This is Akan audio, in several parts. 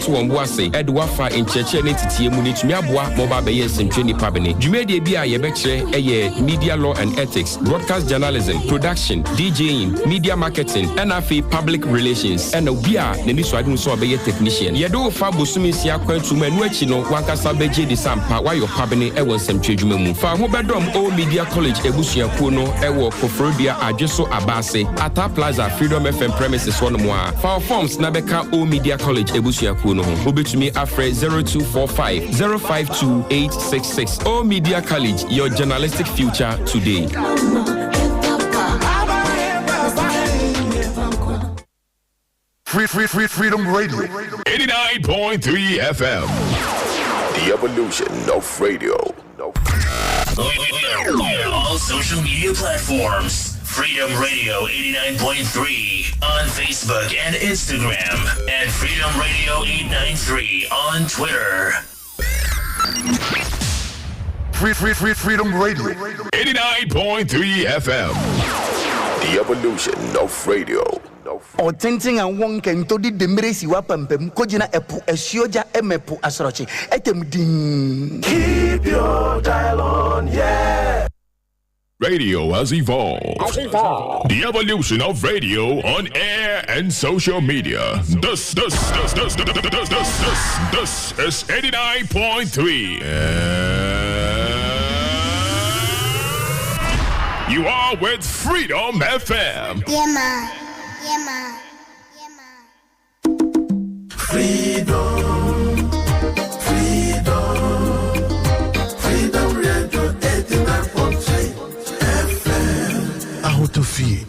to Wambuase, Edwafa in Chechenity Munitumi Abwa, Moba Bayes and Jenny Pabene. Jumedi Bia Yebeche, media law and ethics, broadcast journalism, production, DJing, media marketing, NFA public relations, and Obia, Neniswadun so be a technician. Yedo Fabusumi Sia Quentum and Wechino, Wakasa Beje de Sampa, why your Pabene, Ewan Sem Chejumu. For Hobadom, O Media College, Ebusia Kuno, Ewo, Kofrobia, Ajeso Abase, Ata Plaza, Freedom FM premises one more. For forms, Nabeka, O Media College, Ebusia Kuno, Ubitumi Afre 0245 052 866. O Media College, your journalistic future today. Freedom Radio 89.3 FM. The evolution of radio. We are all social media platforms. Freedom Radio 89.3 on Facebook and Instagram, and Freedom Radio 893 on Twitter. Freedom Radio 89.3 FM. The evolution of radio. Otenting and one can to the mercy wapam kojina epu esioja emepu asrochi etem ding. Keep your dial on, yeah. Radio has evolved. The evolution of radio on air and social media. This is 89.3. You are with Freedom FM. Yeah, ma. Freedom Radio 89.3 FM. How to feel.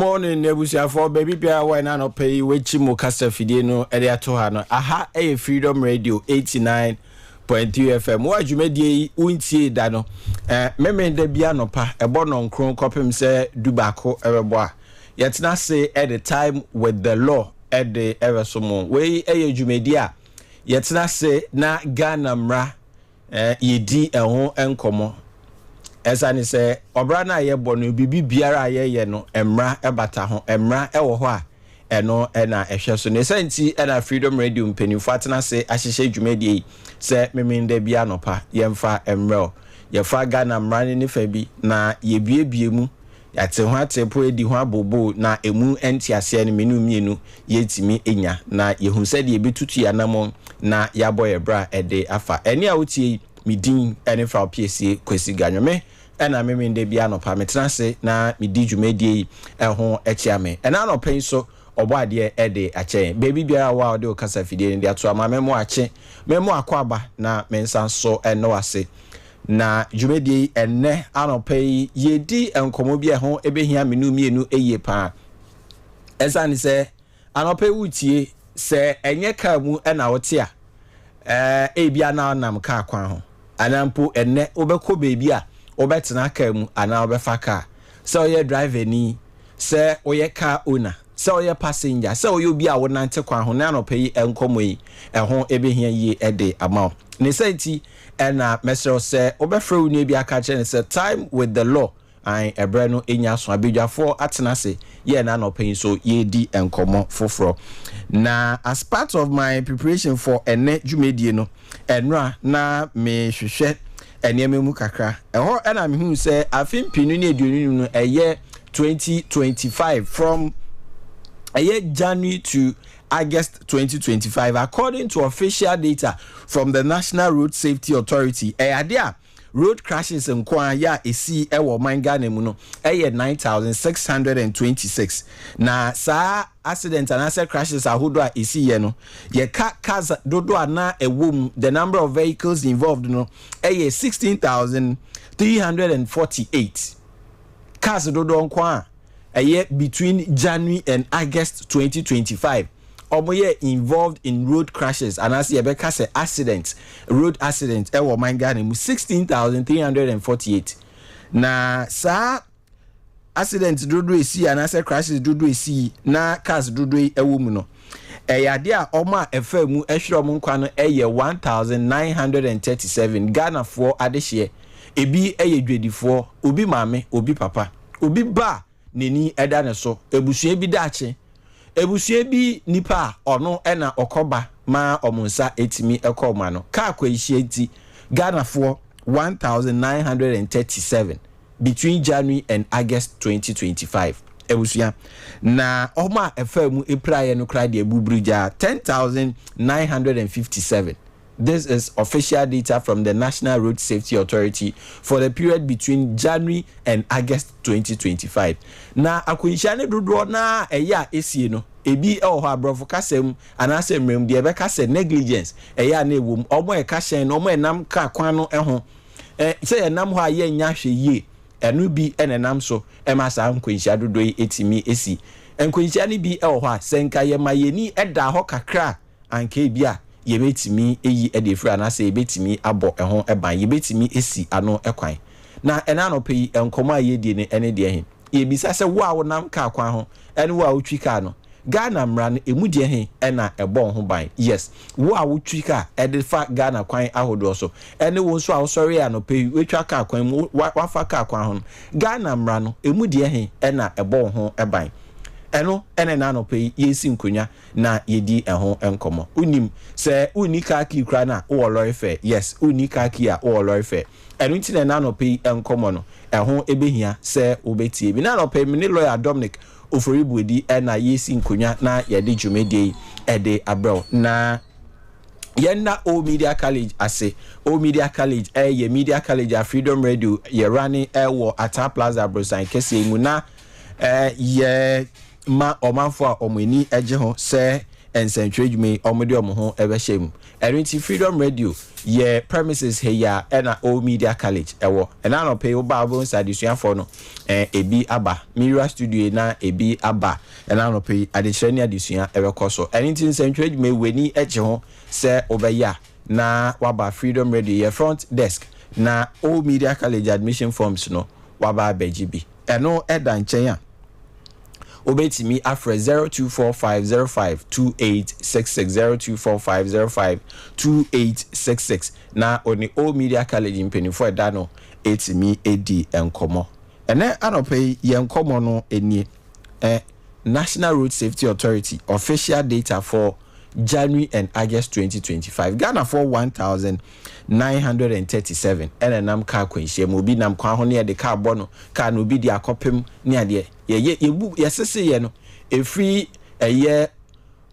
morning, Nebusia for baby Pia. Why not pay which Mukasa Fidino, Elia Tohano? Aha, a Freedom Radio 89.3 FM. What you made ye unti dano? Meme de biano pa, a bon on cron copim say Dubako Ereboa. Yet not say at the time with the law at the Eversomon. Way a Jumedia. Yet not say na Ganamra ye di a home and common. As I say, Obrana ye bonu bibi biara ye no emra ebata ho emra ewo ho a eno na ehwe so ne senti na Freedom Radio mpanimfo atena se ahyehye dwumadi se memende bia no pa yemfa emra ye fa Ghana mra ne fa bi na ye biebie mu yate ho atepo edi ho abobo na emu entiase ne menu mienu yetimi enya na ye hu se de betutu ya namon na ya boye bra ede afa ene a wotie midin ene fra PSA kwesi ganwome ena memende bia no pa metranse na midi dwumadi ho echiame ena no pen so oboade ede ache baby bia wa de okasa fidie ndi ato ama memo ache memo akwaba na mensan so eno wase na dwumadi enne anopai yedi enkomo bia ho ebehia menu mienu eye pa esani se anopai wutie se enye ka mu ena wote a bia na nam ka kwan ho anampo enne obekọ baby a obetena ka mu ana obefa ka se oye driver ni se oye car owner se oye passenger se oye obi a wonante kwan ho na anopai enkomo yi ho ebehia yi ede ama ne senti ena mesero se obefra uni bi aka che ne se time with the law an ebre no enya so abedwafo atena se ye na no pen so ye di enkomo foforo na as part of my preparation for ene dwumedie no enra na me hwehwe enieme mu kakra eho ena me hu se afim pinu ne aduonu no eye 2025 from January to August 2025 according to official data from the National Road Safety Authority. There road crashes in Kwanya esi ewo mangane mu no 9,626 na sa accident and asset crashes ahodo a esi ye no ye cars dodo ana ewom the number of vehicles involved no 16,348 cars dodo nkwa between January and August 2025 omoye involved in road crashes and as yebeka say accidents road accidents ewo mangane mu 16,348 na sa accidents dodo esi and as crashes dodo esi na cars dodo ewo mu no yade a oma efa mu ehwere mu nkwa no 1,937 Ghana for adehye ebi dwedifo obi mame obi papa obi ba neni eda ne so ebusua bi daache ebusua bi nipa ono ena okoba ma omunsa etimi ekoma no ka kwahie enti Ghana for 1,937 between January and August 2025 ebusua na oma efamu epraye no kra de ebubrija 10,957. This is official data from the National Road Safety Authority for the period between January and August 2025. Na akunshane dodo na eya esie no ebi ho abrofo kasem anase mrem de ebe kase negligence eya na ewom omo e kashen no omo enam ka kwan no ho se enam ho aye nya hwe yie enu bi enenam so emasa akunshia dodo etimi esi akunshia ni bi ho a senka ye mayeni eda ho kakra anke bia yebetimi eyi edefra na se yebetimi abo eho eban yebetimi esi ano ekwan na ena no pei enkomo ayedie ne ene de he yebisa se wo a wonam ka kwan ho ene wo a wotwi ka no Ghana mra no emudie he ena ebon ho ban yes wo a wotwi ka edefa Ghana kwan ahodo so ene wo nso a wo sori ya no pei wetwa ka kwan mu wafa ka kwan ho Ghana mra no emudie he ena ebon ho eban eno ene na no pei yesi nkonya na yedi eho enkomo unim se unika ki kra na wo lorry fe yes unika ki a wo lorry fe eno ntine na no pei enkomo no eho ebehia se obetie bi na no pei me lawyer Dominic oforibuedi ena yesi nkonya na yedi dwumedi ede abro na yenna O Media College ase O Media College ye Media College a Freedom Radio ye running wo Ata Plaza Brosan kese mu na ye ma omanfo a omani eje ho se nsentwe dwuma omode omo ebe hyem erinti Freedom Radio ye premises here na Old Media College ewo na no pay oba abo nsadisuafo no ebi aba Mira studio na ebi aba na no pay adechire ni adisua ebe koso erinti nsentwe dwuma weni eche ho se obeya na waba Freedom Radio ye front desk na Old Media College admission forms no waba bejibi eno eda nchen ya obetimi afre 0245052866 0245052866 na oni Old Media College mpenifo eda no etimi edi enkomo ene anope ye enkomo no enie National Road Safety Authority official data for January and August 2025 Ghana for 1937 and nam car kwenhye mo bi nam kwa ho ne de car bono car no bi di akopem ne ade ye yesese ye no efri eye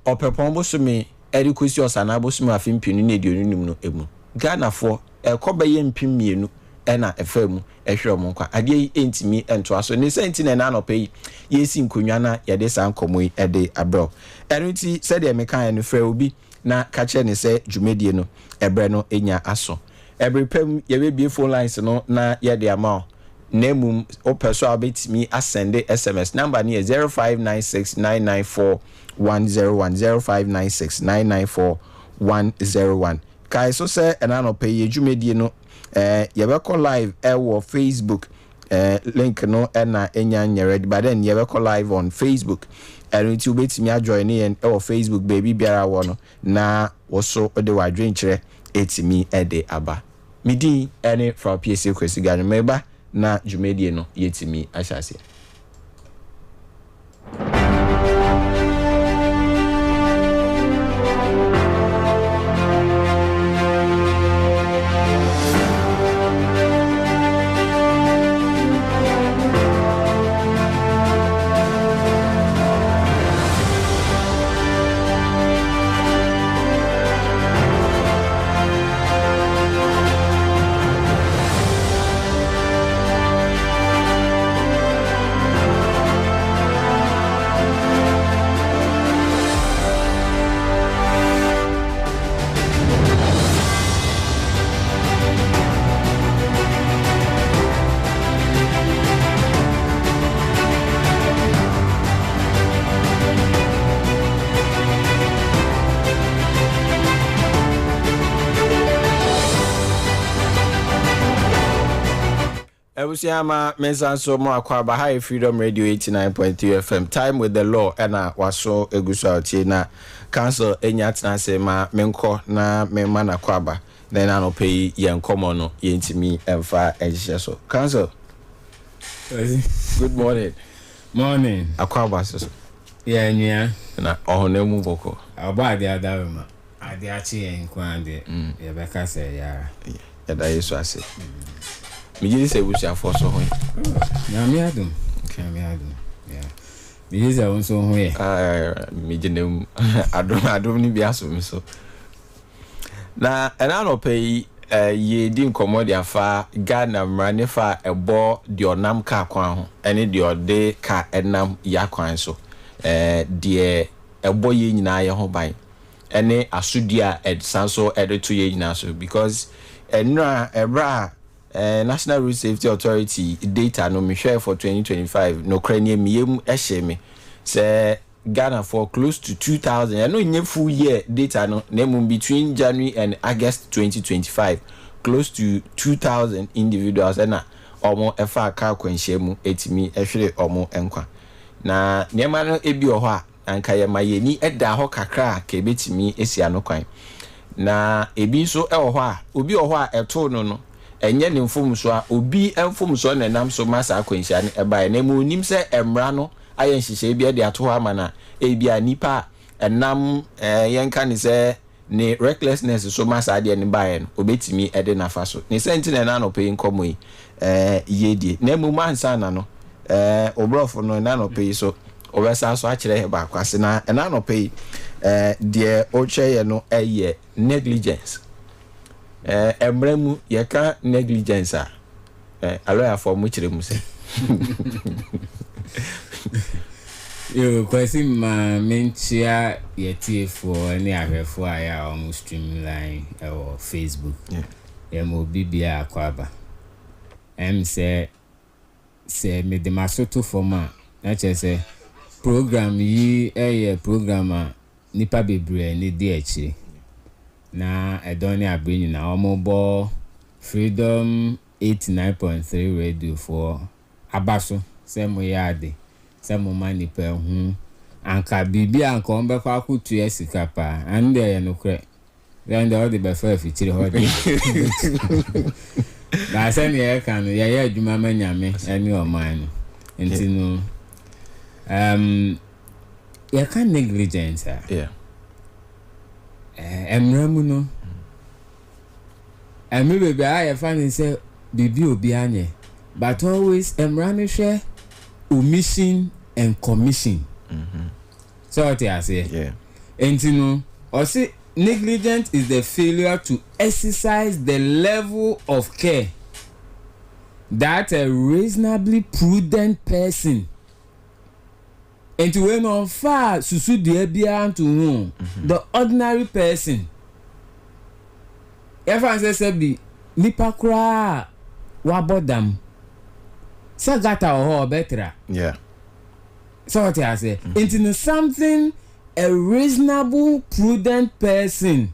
opepon bosome erikosi osana bosome afimpinu ne de onunum no emu Ghana for ekobaye mpimienu ena efamu ehwe mo kwa ade entimi ento aso ne senti na na no pay yesi nkonwa na ye de san komoyi ede abro erinti said de mekan no fra obi na kache ne se dwumedie no ebre no enya aso every pem ye be phone lines no na ye de ama nemum opeso abetimi asende SMS number ni 0596994101 0596994101 kai so se ena no pay dwumedie no ye be call live wo Facebook link no na enya nyere but then ye be call live on Facebook and you betimi ajoin in or Facebook baby biara wo no na wo so de wadwen kire etimi ede aba midi ene from PSC kwesi gane meba na jumedie no yetimi ahyase Ebusiama mensanso mo akwaba high Freedom Radio 89.3 FM time with the law ena waso egusu na council enyatna se ma menko na memma na kwaba then no pay yen komo no yentimi emfa ehye so council good morning akwaba so yeah nya na ohonemu boko abade adawema ade achi yen kwande ye beka se ya da yesu ase mi se busia for so ho ya mi adum yeah mi se won so ho ye mi jinem adum ni bia so mi so na ena no pay ye di nkomo afa Ghana mrane fa ebo di onam ka kwan ho ene di ode ka enam ya kwan so de ebo ye nyina ye ho ban ene asudua sanso edeto ye nyina so because enra ebra National Road Safety Authority data no me share for 2025 no kranie miyem ehye me say Ghana for close to 2000 I know in full year data no name between January and August 2025 close to 2000 individuals na omo efa ka kwanhye mu etimi ehwere omo enkwa na niema no ebi ho a anka ye mayeni eda ho kakra ka ebetimi esia no kwan na ebi so ho a obi ho a eto no enye ne mfom so a obi emfom so na nam so masa akwanhya ne eba na mu nim se emra no aye nhihye bi de ato ha mana ebi anipa enam yenka ne se ne recklessness so masa de ne bae no obetimi ede nafa so ne sentinel na no pay nkomo yi yedie na mu mansa na no obrofo no na no pay so obesa so akire ba kwase na na no pay de ocheye no eye negligence emremu yeka negligence a lawyer for mu kire mu se Yo, kwesi ma menchia yeti for any ahwefo aya on streamline or Facebook. Yeah. Mo bibia akwaba. Say me de masoto forma. Na say program yi programmer nipa bebre ni di echi. Na edoni abrenyi na omobo Freedom 89.3 radio for abaso se mo yade. Se mo mani pe anka bibi anka on be kwa akutu esika pa and there no kre then all the be fa fitiri ho de na se ne kan ya adwuma manyame ani o man enti no ya kan negligence emramu no emi bebe I find say bibi obi anye but always emrani share omission and commission. So what I say? Yeah. And you know, or say negligence is the failure to exercise the level of care that a reasonably prudent person. And to when on far susu de bia to know the ordinary person. If I say be nipa kra wabodam. Sagata or better. Yeah. So what I say? Into something a reasonable, prudent person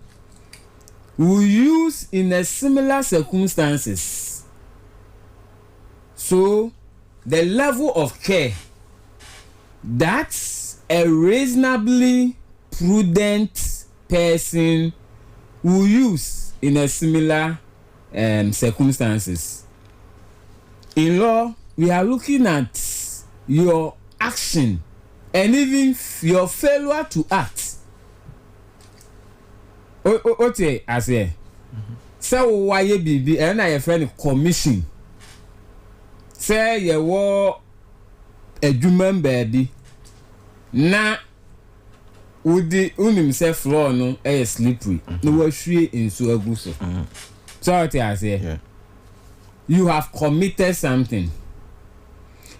will use in a similar circumstances. So the level of care that a reasonably prudent person will use in a similar circumstances. In law, we are looking at your action and even your failure to act. Ote ase. Say why ye bibi and na your friend commission. Say ye wo adwuma baby. Na udi unim say floor no slippery. No wa hwie nso aguso. So ote ase. Yeah. You have committed something.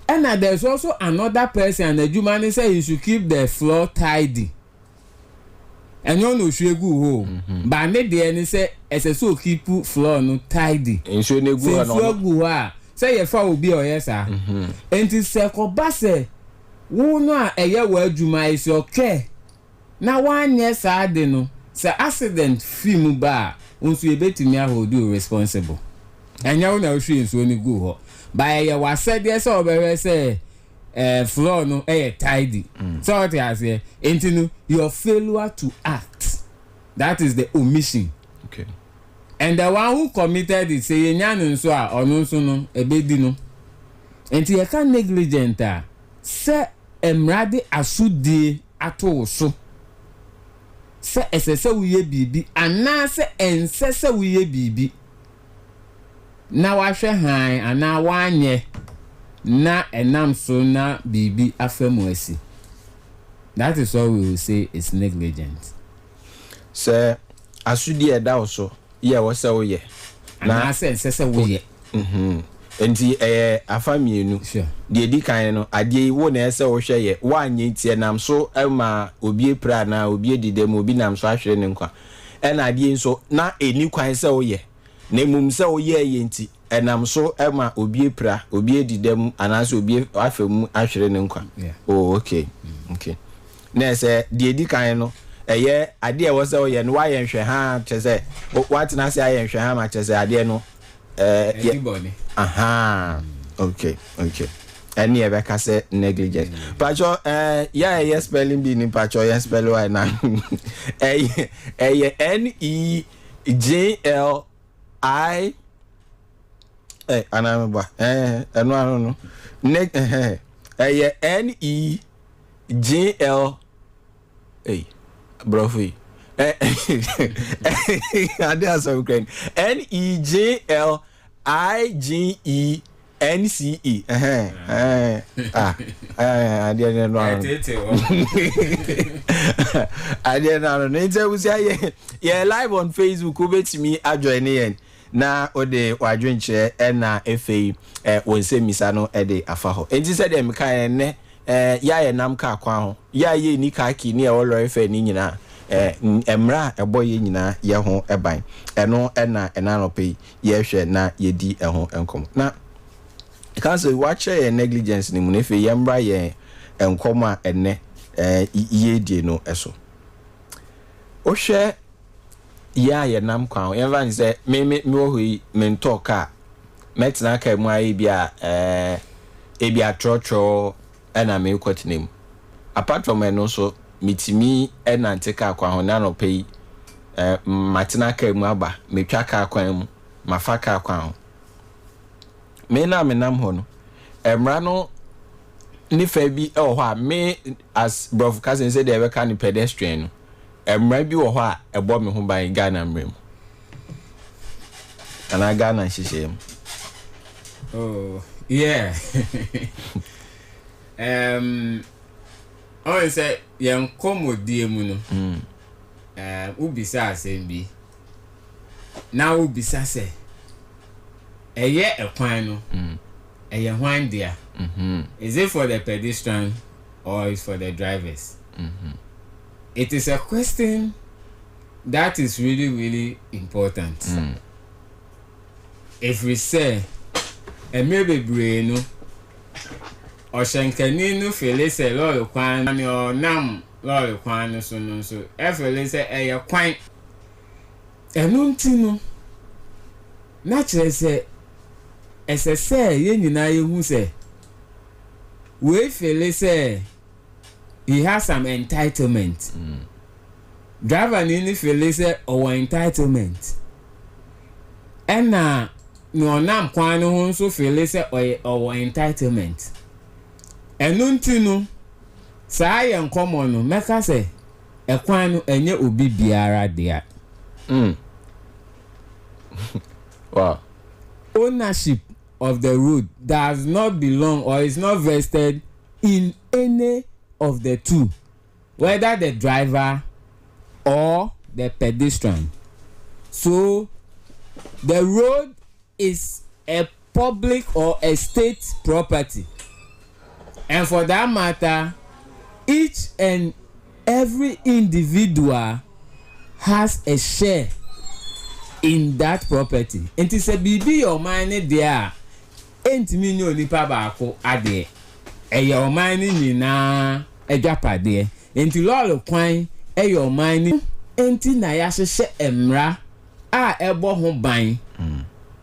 And there's also another person and the human say you should keep the floor tidy. And you know she go but ne dey say so keep floor no tidy. Nso ne gu no. Say you fa obi o yes ah. Enti se ko ba se wo no a eye wa adwuma is your care. Na wan yes ade no. Say accident film ba unso e betimi a hold you responsible. And you know she is only go by your was said yes or say floor no tidy. So what I say into your failure to act. That is the omission. Okay. And the one who committed it say nyan so or no so no ebedi no. Enti you can negligent say emrade asudi ato so. Say esese wiye bibi ana say ensese wiye bibi. Na wahwe han ana wanye na enam so na bibi afemu asi. That is what we will say is negligent. Sir, asudi eda oso ye wo se wo ye na se wo ye. Enti afamienu sure de di kan no ade wo na ese wo hwe ye wanye tie nam so ma obi epra na obi edidem obi nam so ahwere ne nkwa ena ade nso na eni kwan se wo ye na mum se wo ye yenti enam so ma obi epra obi edidem anase obi afemu ahwere ne nkwa. Oh okay. Okay. Na se de di kan no eye ade e wo se wo ye no wa ye nhwe ha chese what na se aye nhwe ha ma chese ade no anybody. Aha. Okay. Any ever can say negligence. Pacho yeah spelling bee ni pacho yeah spell why na. NEGLI anamba no NEGL brofi ade aso Ukraine NEGLIGENCE ade no ade no nte wusi aye ye live on Facebook obetimi adjoin yen na ode wadwenche na FA wonse misa no ede afa ho enti se de meka ne ya ye nam ka kwa ho ya ye ni ka ki ni e wo lorry fare ni nyina emra ebo ye nyina ye ho eban eno na no pay ye hwe na ye di ho enkom na ka say watch ye negligence ni mu ne fe ye mra ye enkom a enne ye die no eso o hwe ya ye nam kwa ho ye van say me wo hui men talk a metina ka mu ayi bia ebia trotro na me kwatinem apart from eno so mitimi na nteka kwa ho na no pay matina ka mu aba metwa ka kwa mu mafa ka kwa ho me na me nam ho no emra no ni fa bi ho a me as brof cousin say dey be ka ni pedestrian no emra bi ho a ebo me ho ban Ghana mrem ana Ghana hihye. Oh, yeah. I say young comedy muno. Ubisa sembi. Now ubisa say. A year a quino. A year one dear. Is it for the pedestrian or is for the drivers? It is a question that is really, really important. If we say maybe brain or shankani no feel say lord kwan or nam lord kwan so no so if we say a kwan enunti naturally say say ye nyina ye hu say we feel say he has some entitlement. Driver ni feel say our entitlement and no nam kwan no ho so feel say or entitlement enunti no saa ye nkomo no meka say e kwan no enye obi biara dia. Wow. Ownership of the road does not belong or is not vested in any of the two, whether the driver or the pedestrian. So the road is a public or a state property, and for that matter each and every individual has a share in that property. It is a bibi your money there ain't me no nipa baako ade your money nyina edwapa de enti lolo kwan your money enti na ya hye emra a ebo ho ban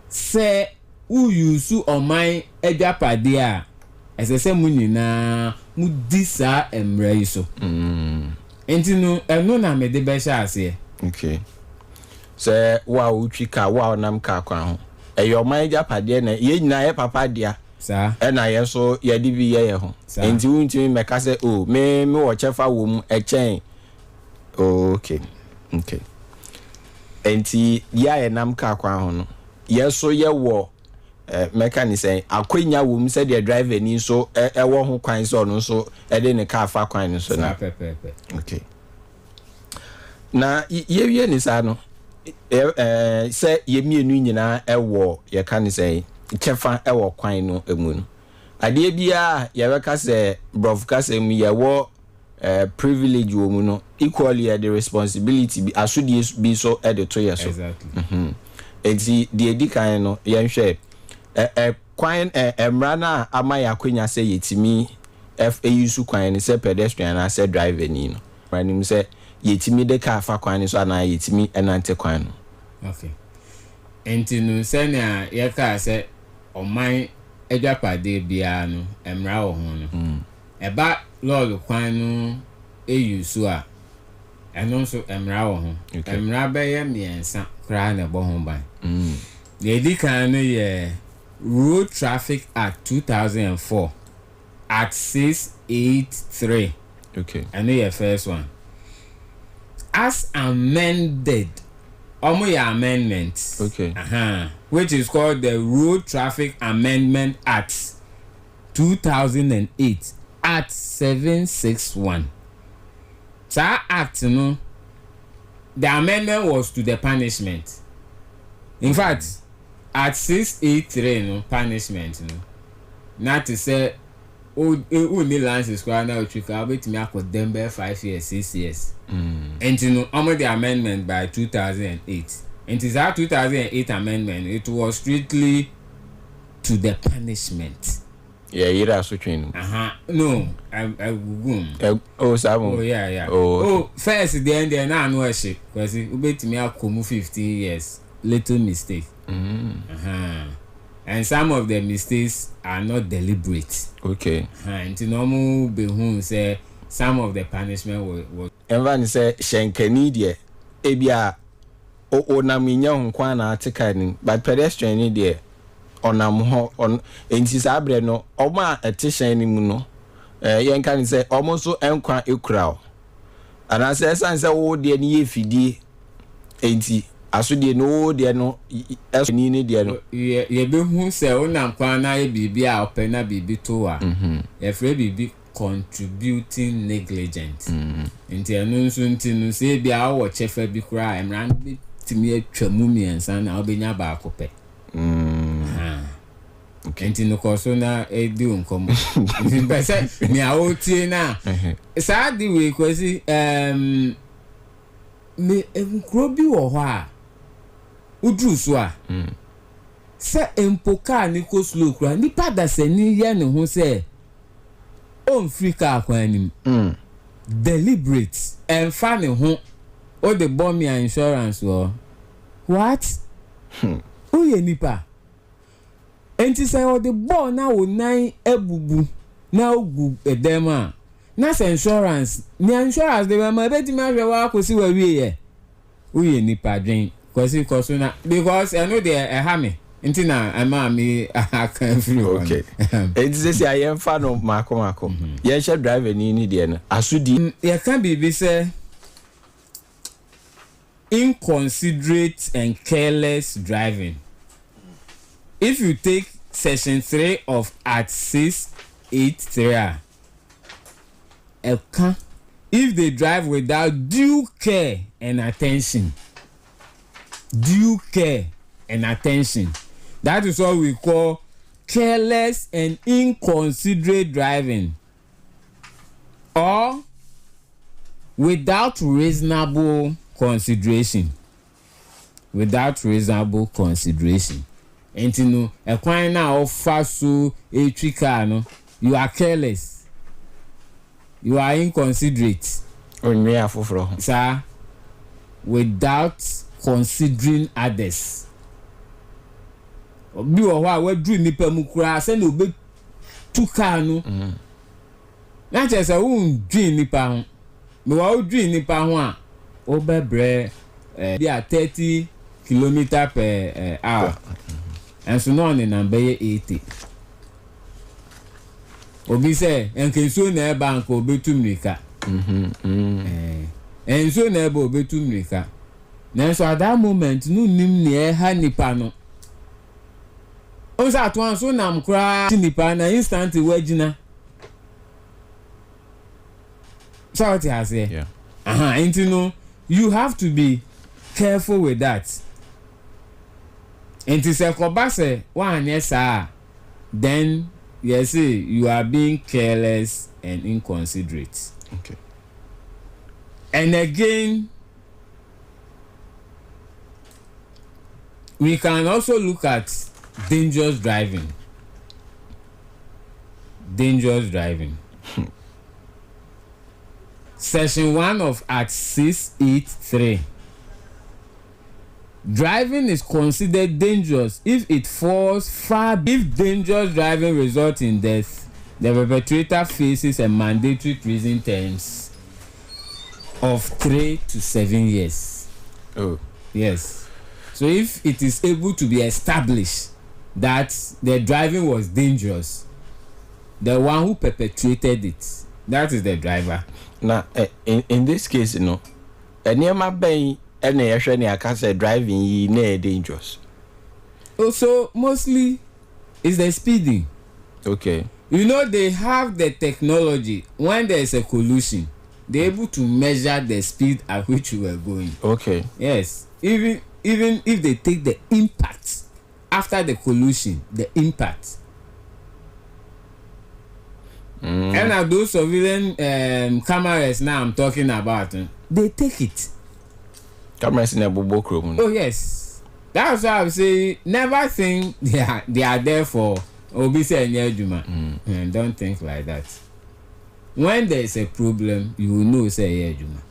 se u yusu oman edwapade a esese mu nyina mu disa emra yi so enti no eno na me de be sha ase. Okay. Se wa utwi ka wa nam ka kwa ho your oman edwapade na ye nyina ye papa dia sa na ye so ye di bi ye ho enti untimi meka se o me wo chefa wo mu echen. Okay. Enti ya ye nam ka kwa ho no ye so ye wo mechanic say akwenya wo mu se the driver ni so wo ho kwan so no so de ne car fa kwan so na okay na ye wie ni sa no se ye mienu nyina wo ye kan say chefa wo kwan no emu no ade bia ye beka se brof ka se mu ye wo privilege wo mu no equally the responsibility be asudi be so de to ye so exactly enti the edikan no ye hwe kwan emra na ama ya kwenya se yetimi use kwan ni se pedestrian na se driver ni no ranim se yetimi de car fa kwan ni so na yetimi enante kwan no. Okay. Enti no se na ye ka se oman edwapade bia no emra wo ho no eba lord kwan no use a eno so emra wo ho emra be ye miensa kra na bo ho ban the edikan no ye Road Traffic Act 2004 at 683. Okay. I know your first one. As amended, amendments. Okay. Which is called the Road Traffic Amendment Act 2008 at 761. So act, no, the amendment was to the punishment. In fact, at 683 no punishment no not to say Only license square now trick I'll bet me akọ Denver 5 years 6 years. And you know I'm the amendment by 2008. And it's our 2008 amendment. It was strictly to the punishment. Yeah, you're also training. No, I go. Oh, Simon. Oh, yeah. Oh, First, then I know shit. Because it bet me akọ 15 years. Little mistake. And some of the mistakes are not deliberate. Okay. And to normal be say some of the punishment was. Everyone say Shenkeni dear. Ebia o na minya nkwa na atika ni, but pedestrian ni dear. Onam ho on enti sabre no oma etishan ni mu no. Yen kan say almost so enkwa ekura. And I say san say wo dear ni efidie enti aso de no de no esoni ni de no ye be hu se onam kwa na ye bibi a open na bibi to a ye free bibi contributing negligent nti enu nso nti no se bia wo chefa bi kura emran bi timi atwamu miensa na obenya ba akopɛ okay nti no koso na edi unkom nti be se mi a otie na sa di we kwesi me enkro bi wo hɔ a udru so a se empoka ni ko slow kura ni pada se ni ye ne ho se on free car kwanim deliberate and fan ho o de bomb your insurance wo what o ye nipa enti say o de bomb na wo nan ebubu na ogu edem a na se insurance ni insurance de ma beti ma hwe wa akosi wa wie ye o ye nipa dwen because na because I know they have me until now I'm me I can feel okay it is say I am fan of mako ye share driver ni there no asudi ye can be say inconsiderate and careless driving. If you take section 3 of Act 683 if they drive without due care and attention, that is what we call careless and inconsiderate driving, or without reasonable consideration. And you know, a crime now fast so a trick no, you are careless, you are inconsiderate, sir, without considering others. Obi o wa we dru nipa mu kura se na obe tu car no na che se un dru nipa ho me wa dru nipa ho a o be bre bi a 30 km per hour and so no ni number 80 obi se enke so na e bank obetu mrika enso na e ba obetu mrika na so at that moment no nim ne e ha nipa no o sa to an so nam kra nipa na instant wagina so what I say yeah and you know you have to be careful with that. And to say kobase one yes sir, then yes you are being careless and inconsiderate. Okay. And again, we can also look at dangerous driving. Section 1 of Act 683. Driving is considered dangerous if it falls far. If dangerous driving results in death, the perpetrator faces a mandatory prison terms of 3 to 7 years. Oh. Yes. So if it is able to be established that the driving was dangerous, the one who perpetrated it, that is the driver. Now, in this case, you know, near my bay, and I can say driving is near dangerous. Also, mostly is the speeding. Okay. You know, they have the technology. When there is a collision, they're able to measure the speed at which you were going. Okay. Yes. Even if they take the impact after the collision, the impact. And those surveillance cameras now I'm talking about, they take it. Cameras in a bobo room. Oh yes, that's why I say never think they are there for obese and Juma. And don't think like that. When there is a problem, you will know say Juma.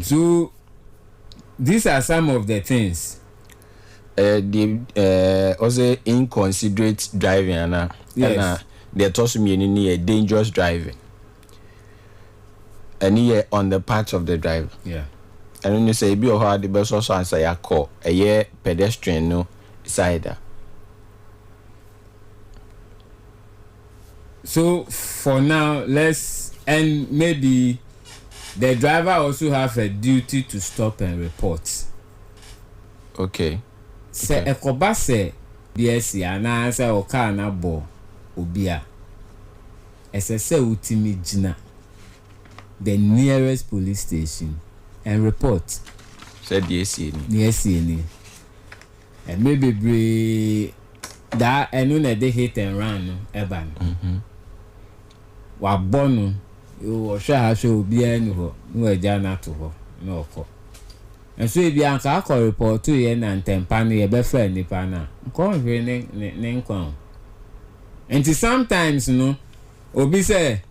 So these are some of the things. Also inconsiderate driving and Yes. they toss me in dangerous driving. And here on the part of the driver. Yeah. And when you say be or hard the best also answer your call a year pedestrian no side. So for now, and maybe the driver also have a duty to stop and report. Okay. Say ekoba say BSC ana say o car na bo obia. Say utimi gina the nearest police station and report. Said yes, Ni. And maybe that enu na dey hit and run no eba no. Wa bonu yo hwa show obia ni ho no eja na to ho no okọ. And so if you can report to you and tempan you be friend nipa na nko hwe ne nkwan. And sometimes obi say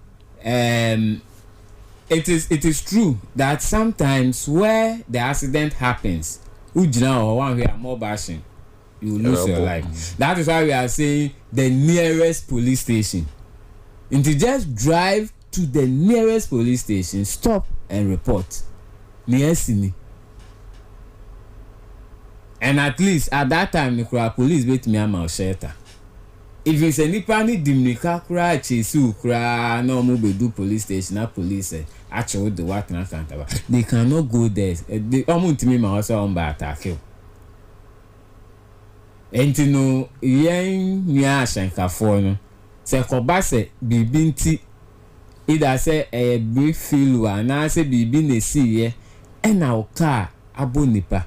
it is true that sometimes where the accident happens ujina or one where more bashing you lose your life. That is why we are saying the nearest police station. And to just drive to the nearest police station, stop and report. Nearest. And at least at that time, the police wait me a shelter. If it's any panic, dimnika kura chesu kura no move do police station. Na police actually the what na kantaba. They cannot go there. They almost me my house on by attack you. And you know, yen nya shanka for no. Se koba se bibi nti either say a brief feel wa na say bibi na si ye e na o car abonipa.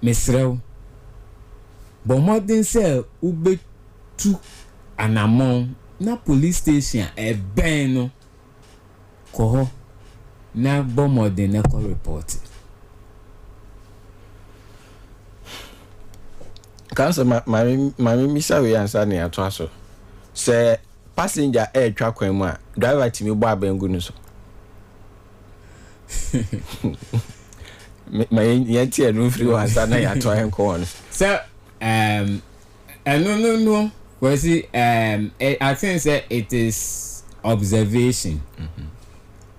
Mesrew but modern say ube tu anamon na police station e ben no ko na bomodern na ko report. Cancer my misa we answer ne ato so say passenger air twa kwan mu a driver timi bo abengu no so my yeti enu free one answer na ya to enko on So no well see I think say it is observation.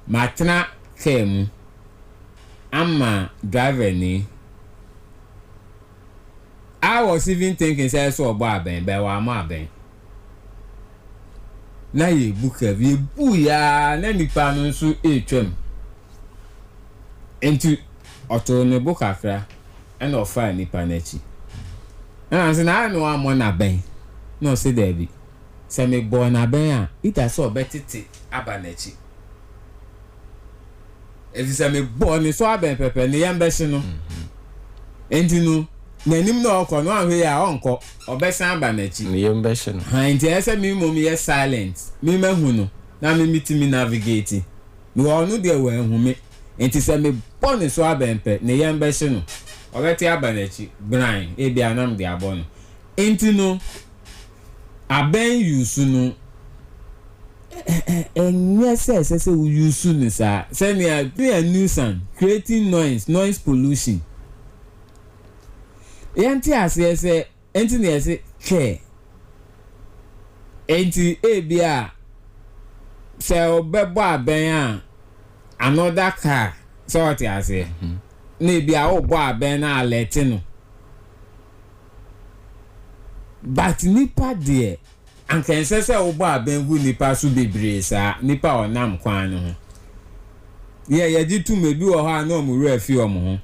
Matna came ama driver ni I was even thinking say so about ben be wa ma ben na ye book e bu ya na nipa no so etwam enti oto ne book akra and ofa nipa na chi na say na no am na ben no say there be say me born na ben a ita so betete aba na chi if say me born so aben pepe ne yam be no enti no nanim no okọ no ahwe ya onko obesan aba na chi ne yam be no ha enti ese mi mom ye silent mi mahu no na mi mitimi navigate no onu de we hu me enti se me born so abempe ne yam be no obeti aba na chi grind e bia nam de abon enti no aben yusu no yes we use no sa say me a nuisance creating noise pollution. Yanti ase say enti na ese care enti ebia say obebo aben a another car so what you say na ebia obo aben na alert no but nipa there and can say obo aben gu nipa so bebre sa nipa onam kwan no ye ji tu mebi wo ha na omu refi omu ho.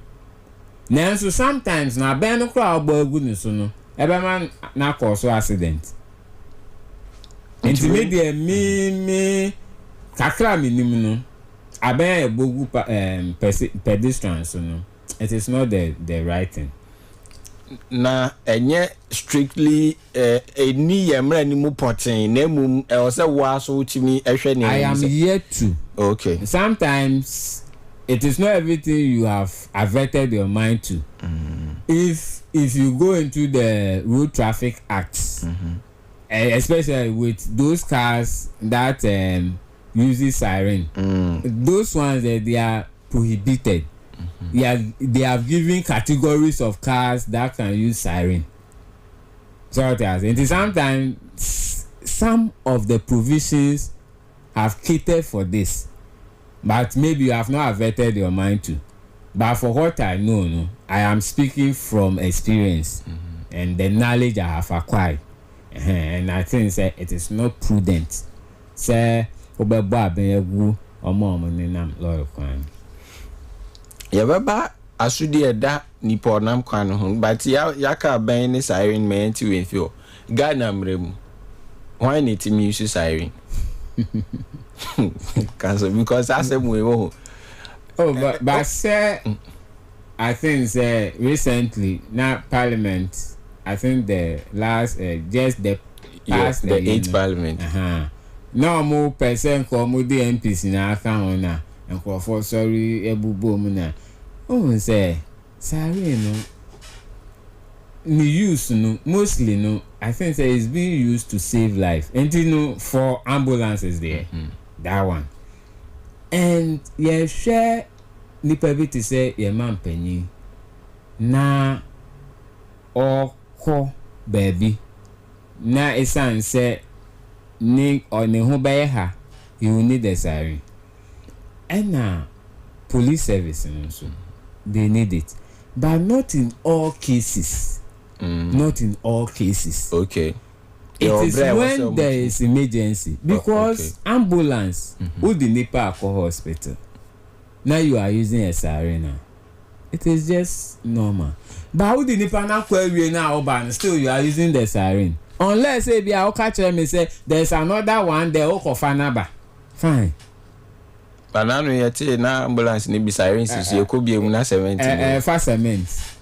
Nanso sometimes na ben no crowd agbo ni so no ebe man na cause accident. Intermediate me kakra minimum no aben ebogu pedestrians so no it is not the right thing. na enye strictly eni yemra ni mu potin na mum e say wa so chimi ehwe ni I am yet to. Okay. Sometimes it is not everything you have averted your mind to. If you go into the Road Traffic Acts, especially with those cars that uses siren, those ones they are prohibited. They have given categories of cars that can use siren. So it is sometimes some of the provisions have catered for this, but maybe you have not averted your mind to. But for what I know, I am speaking from experience and the knowledge I have acquired, and I think it is not prudent. Say, obeba benegu omo nenam lawyer kwan. Yababa asudi eda nipa onam kwan ho, but yaka ben ni siren man ti we feel. Ghana mremu. Why need to use siren? Because I said we will. Oh, but say, I think recently, now Parliament, I think the last, just the past, the 8th Parliament. No more person come the MPs in our account and call for sorry, Ebu na. Oh, say, sorry, no. Use no, mostly no. I think it's being used to save life, and for ambulances there, that one. And share nipa bi to say your man penny na oko baby na esan say ni on ho be ha you need a siren. And police service also they need it, but not in all cases. Not in all cases. Okay. It is when there is emergency, because ambulance would the nipa alcohol hospital. Now you are using a siren. It is just normal. But would the nipa na query now urban still you are using the siren. Unless say be a catch me say there's another one there okofanaba. Fine. But now you na ambulance ni be siren so you could be na 70. For cement.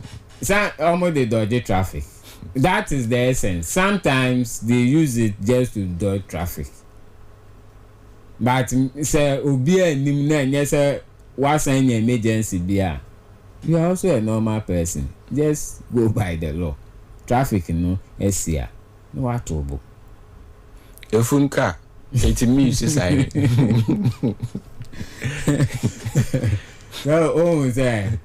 So almost they dodge traffic. That is the essence. Sometimes they use it just to dodge traffic. But say obia nim na nyese was an emergency bia. You are also a normal person. Just go by the law. Traffic no esia. No atobo. Efunka it means siren. No, say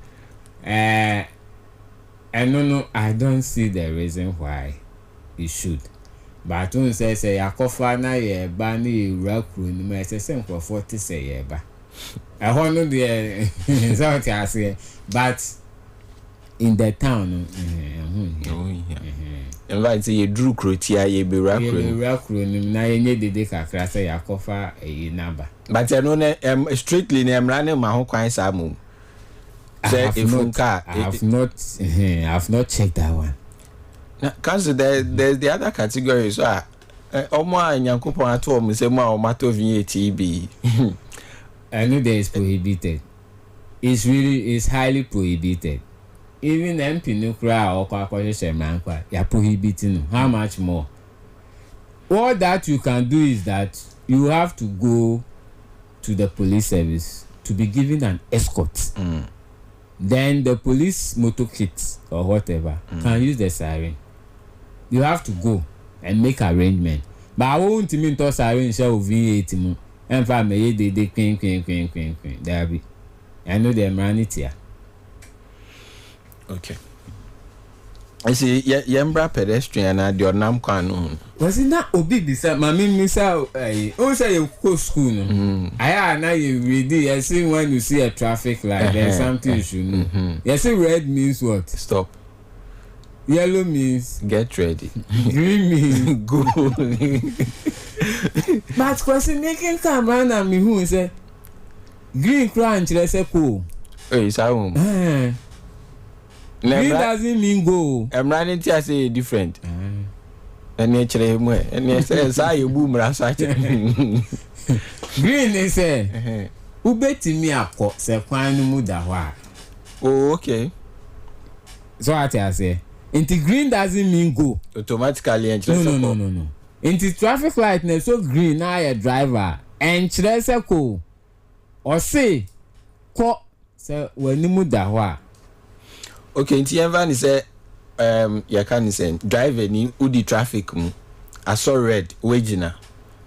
and no, I don't see the reason why it should. But when say yakofa na ye ba ni rakru ni me say nko 40 say ye ba. I want no the result I say, but in the town invite say you drew krotia ye be rakru ni na ye nye dede kakra say yakofa e number. But I know strictly na emrane ma ho kwan sa mum. I have not checked that one. Because there's the other category. So, Omo Yankupon at home is a more matter of TB. I know there is prohibited. It's highly prohibited. Even MP Nukra or Kwakwa, you are prohibiting. How much more? All that you can do is that you have to go to the police service to be given an escort. Then the police motorkit or whatever can use the siren. You have to go and make arrangement. But I won't mean to siren shall V8 mo. And for me, they queen. There be. I know them run it here. Okay. I see, Yembra pedestrian and your nam kwan. Was it not Obi beside my missa? Oh, say you go school. I now you read it. I see when you see a traffic light, there's something you should know. You see, red means what? Stop. Yellow means get ready. Green means go. But question making come round and me who say green crunch, let's say cool. Hey, it's our home. Green doesn't mean go. I'm running to say different. And actually, and yes, I boom rasa. Green is say, who bet me a court, say, quite no muda. Oh, okay. So I say, Into green doesn't mean go. Automatically and No. Into traffic light na so green na your driver and chere say ko or say ko say when you da ho a. Okay, nti Evan say you can say driver ni udi traffic mu. I saw red wagina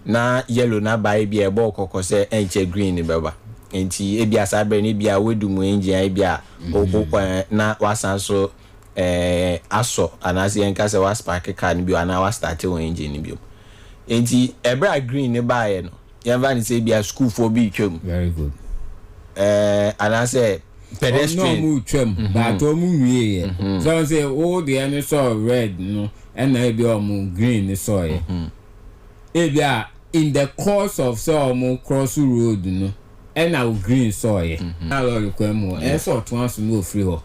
na yellow na buy bi e bo kokko say enche green ni beba. Nti e bia sabre ni bia wedu mu engine e bia okokwa na wasan so aso anase enka se was park car ni bi ana was start won engine ni bi. Nti ebra green ni buy no. Evan say bia school for bi twam. Very good. Anase pedestrian no mu twam but o mu wie so say o the any so red no and na be o mu green so e bia in the course of so mu cross road no and na green so e na lorry kwam e so to so no free ho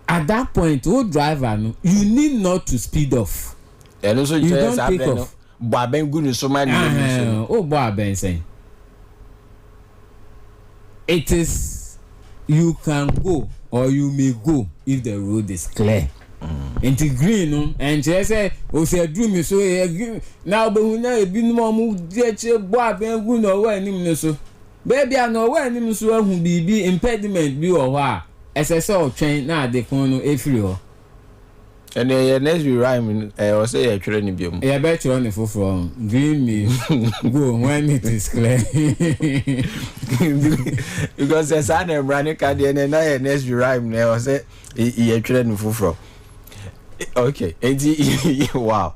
at that point o driver no you need not to speed off and also you just have no bo abengu ni so man ni o bo aben say it is you can go or you may go if the road is clear. Into green no and say o say do me so green now be hu na ebi no mu die che bo abengu no wa anim no so baby no wa anim so ahu bibi impediment bi o ho a ss o twen na ade kon no efiri ho and the next rhyme or say you twere ni biom e be twere ni foforo green means go when it is clear because there's an running card and na next rhyme na or say you twere ni foforo okay wow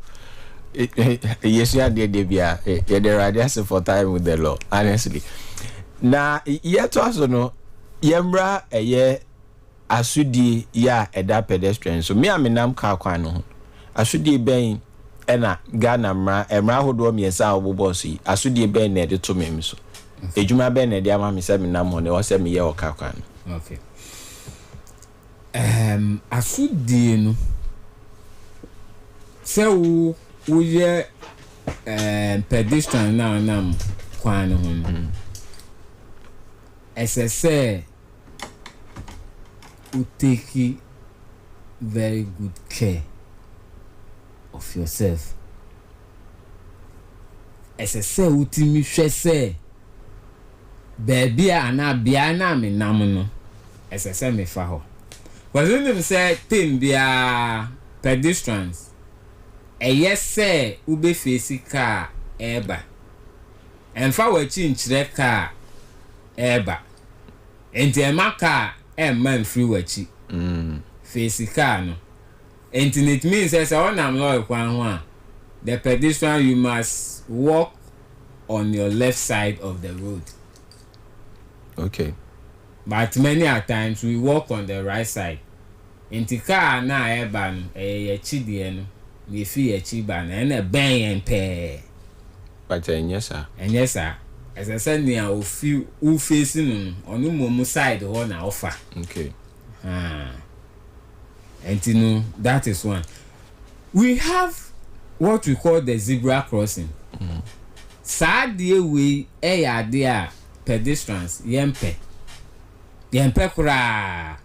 yes you dey bia you dey radius for time with the law honestly na yet also no yemra eye asudi ya eda pedestrian so me amenam car kwan no asudi ben ena Ghana emra hodo miensa obobo so asudi ben na de to me so ejuma ben na de ama me se menam ho ne o se me ye o car kwan okay asudi no se wo ye pedestrian na nam kwan ho SSA will take very good care of yourself. SSA ultimi hwese baby ana bia na me nam no SSA me fa ho. Was when say team bia pedestrians yes ube face car eba emfa wachi nchire car eba enti emaka man free wachi face car no and it means as on am lawyer kwan ho a the pedestrian you must walk on your left side of the road. Okay, but many a times we walk on the right side into car na eba no chi de no we fi chi ba na na ben yen pe but yes sir as I said near o facing on no side ho na offer. Okay. And you know that is one. We have what we call the zebra crossing. Sadie we there pedestrians yempe kura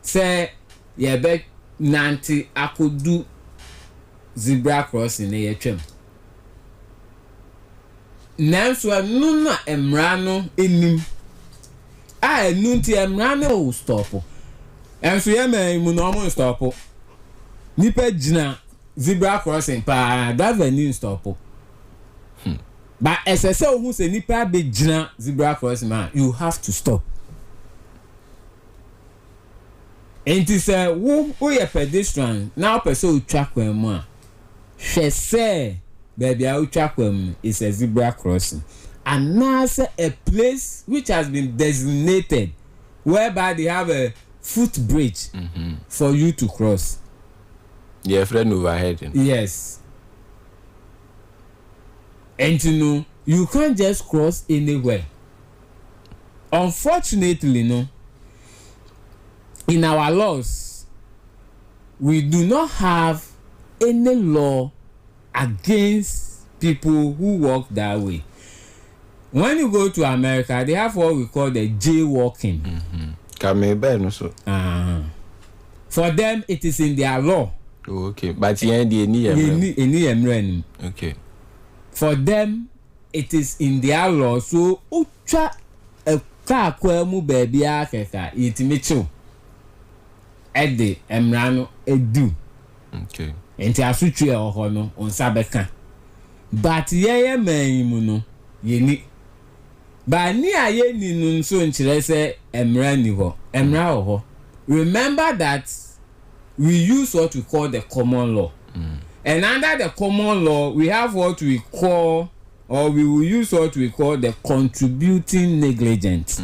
say ye be nanti akodu zebra crossing na ye twem. Nanso anu na emra no enim enu nti emra no stop enso ye me mu no mo stop nipa gina zebra crossing pa driver ni stop but SSA who say nipa be gina zebra crossing man you have to stop enti say wo ye pedestrian now person utwa kwan mu a hwe say baby I will is a zebra crossing and now a place which has been designated whereby they have a footbridge for you to cross. Yeah, friend overhead. Yes. And you know you can't just cross anywhere. Unfortunately, no. In our laws, we do not have any law against people who walk that way. When you go to America, they have what we call the jaywalking. For them, it is in their law. Oh, okay. But okay. For them, it is in their law. So, ucha a car kwemu baby akeka yitimicho. Ede emrano edu. Okay. Enti asutwe oho no onsabeka. But yeye man no yeni. Ba ni aye ni no nso nkyere se emra ni ho. Emra ho. Remember that we use what we call the common law. And under the common law, we have what we call, or we will use what we call the contributing negligence.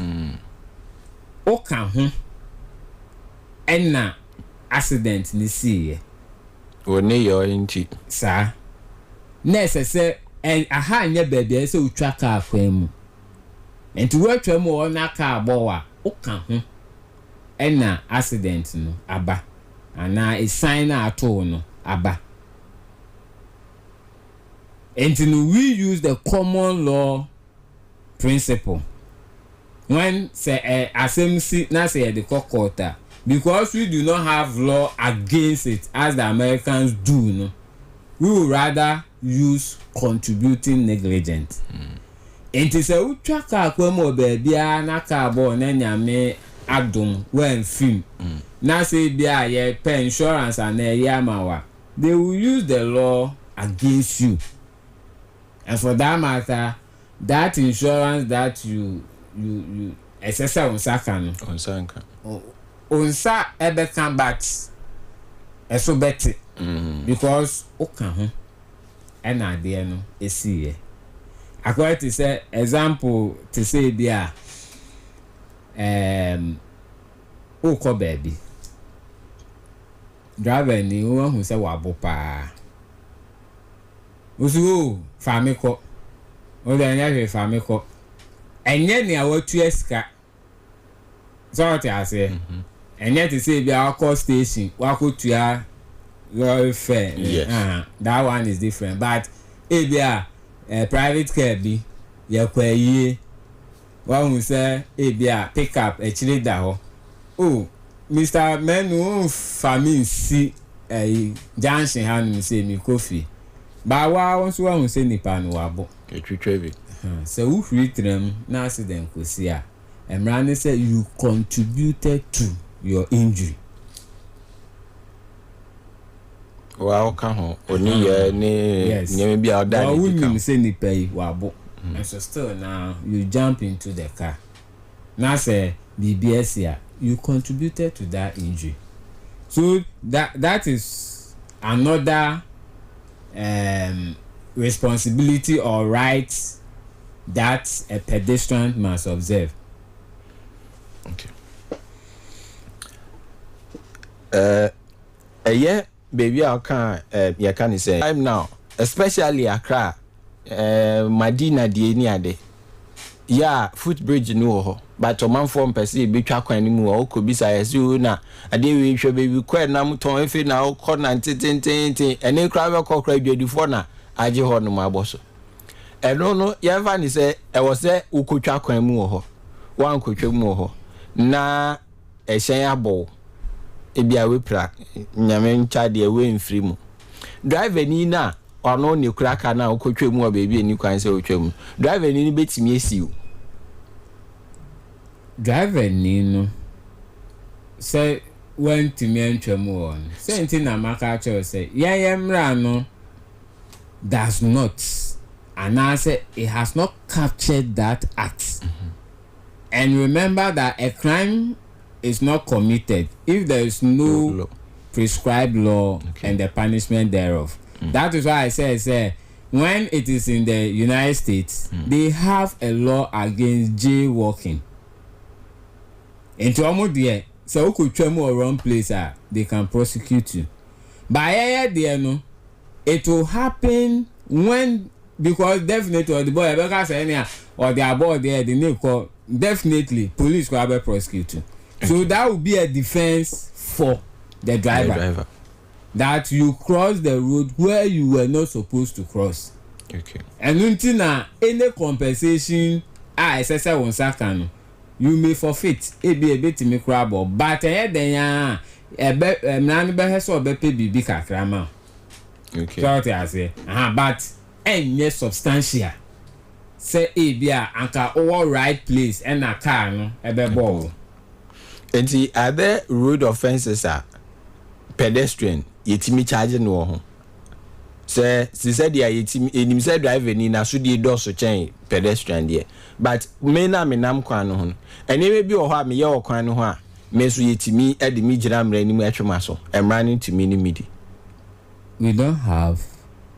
Okay, and accident ni see. One your inchi. Sir, necessary and aha nye baby say utwa car kwemu. And to work to mo na car bowa. Okay, and accident no aba. And a sign at all no aba. And we use the common law principle. When say assembly na say the court, because we do not have law against it as the Americans do, no, we would rather use contributing negligence. And to say utwa ka kwemo bia na ka bo na nyame adom when film. Na say bia ye pay insurance and yamawa. They will use the law against you. And for that matter, that insurance that you assess on Sakano. On Sanka. Onsa ebe can bat eso beti. Because okay and idea no esi. According to say example to say there oko baby. Driver ni won who say wabo pa. Usu famiko o da nya famiko enye ni awatu esika so ti ase enye ti say bi our station wakotua your fare. That one is different, but ebia private car bi yakwaye one who say ebia pick up a chile da ho. Oh Mr. Menu family si junction han say mi coffee. Ba wa wonso wa hu se nipa no wabo etwetwevi so who free tram na accident ko si a emra ne say you contributed to your injury. Wa ka ho oni ye ni nyame bia oda ni ka who se nipa yi wabo and so still now you jump into the car na say BBS here you contributed to that injury. So that is another responsibility or rights that a pedestrian must observe. Okay. Baby, I can say I'm now, especially Accra, Madina Dieniade. Yeah, footbridge no, but a man from Percy be track anymore, could be as you na. A day we should be quite nam to if it now corner and then crab call before now. I just hold my boss. I don't know, Yavan say, I was there who could track anymore. One could show more. Na a share ball. It be a whipper, Yaman chadi away in free mo. Drive any na. Or no new cracker now could you more baby and you can say drive any bit me see you. Drive any no say when to me and more saying a macacho say no does not, and I say it has not captured that act. And remember that a crime is not committed if there is no prescribed law and the punishment thereof. That is why I say when it is in the United States, they have a law against jaywalking. Into almost there, so you could travel or wrong place, they can prosecute you. But there, no, it will happen when, because definitely the boy or they are board there, the name call definitely police will have prosecute you. So that will be a defense for the driver. That you cross the road where you were not supposed to cross. Okay. And until now, any compensation, you may forfeit. It be a bit me crab, but then mnan be heso be pe bibi kakra ma. Okay. So what I say, but any substantial. Say bia anka all right place and a car no ebe ball. And see, are there road offenses are pedestrian? Yetimi charging no ho. Say, she said ya yetimi enim say driving in aso die do so chain pedestrian there. But me na kwan no ho. Ene me bi o ho a me ye o kwan no ho a me so yetimi e de mi gira mra ni mu atwema so. Emra ni timi ni midi. We don't have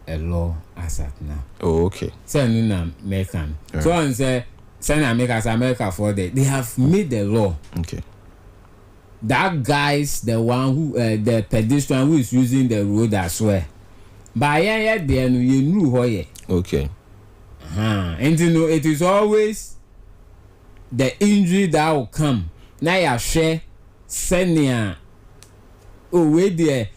a law as at now. Oh, okay. So no American. So on say America for they have made the law. Okay. That guy's the one who the pedestrian who is using the road as well. But yeah, there you knew how ye. Okay. And you know it is always the injury that will come. Now you share senior. Oh wait there.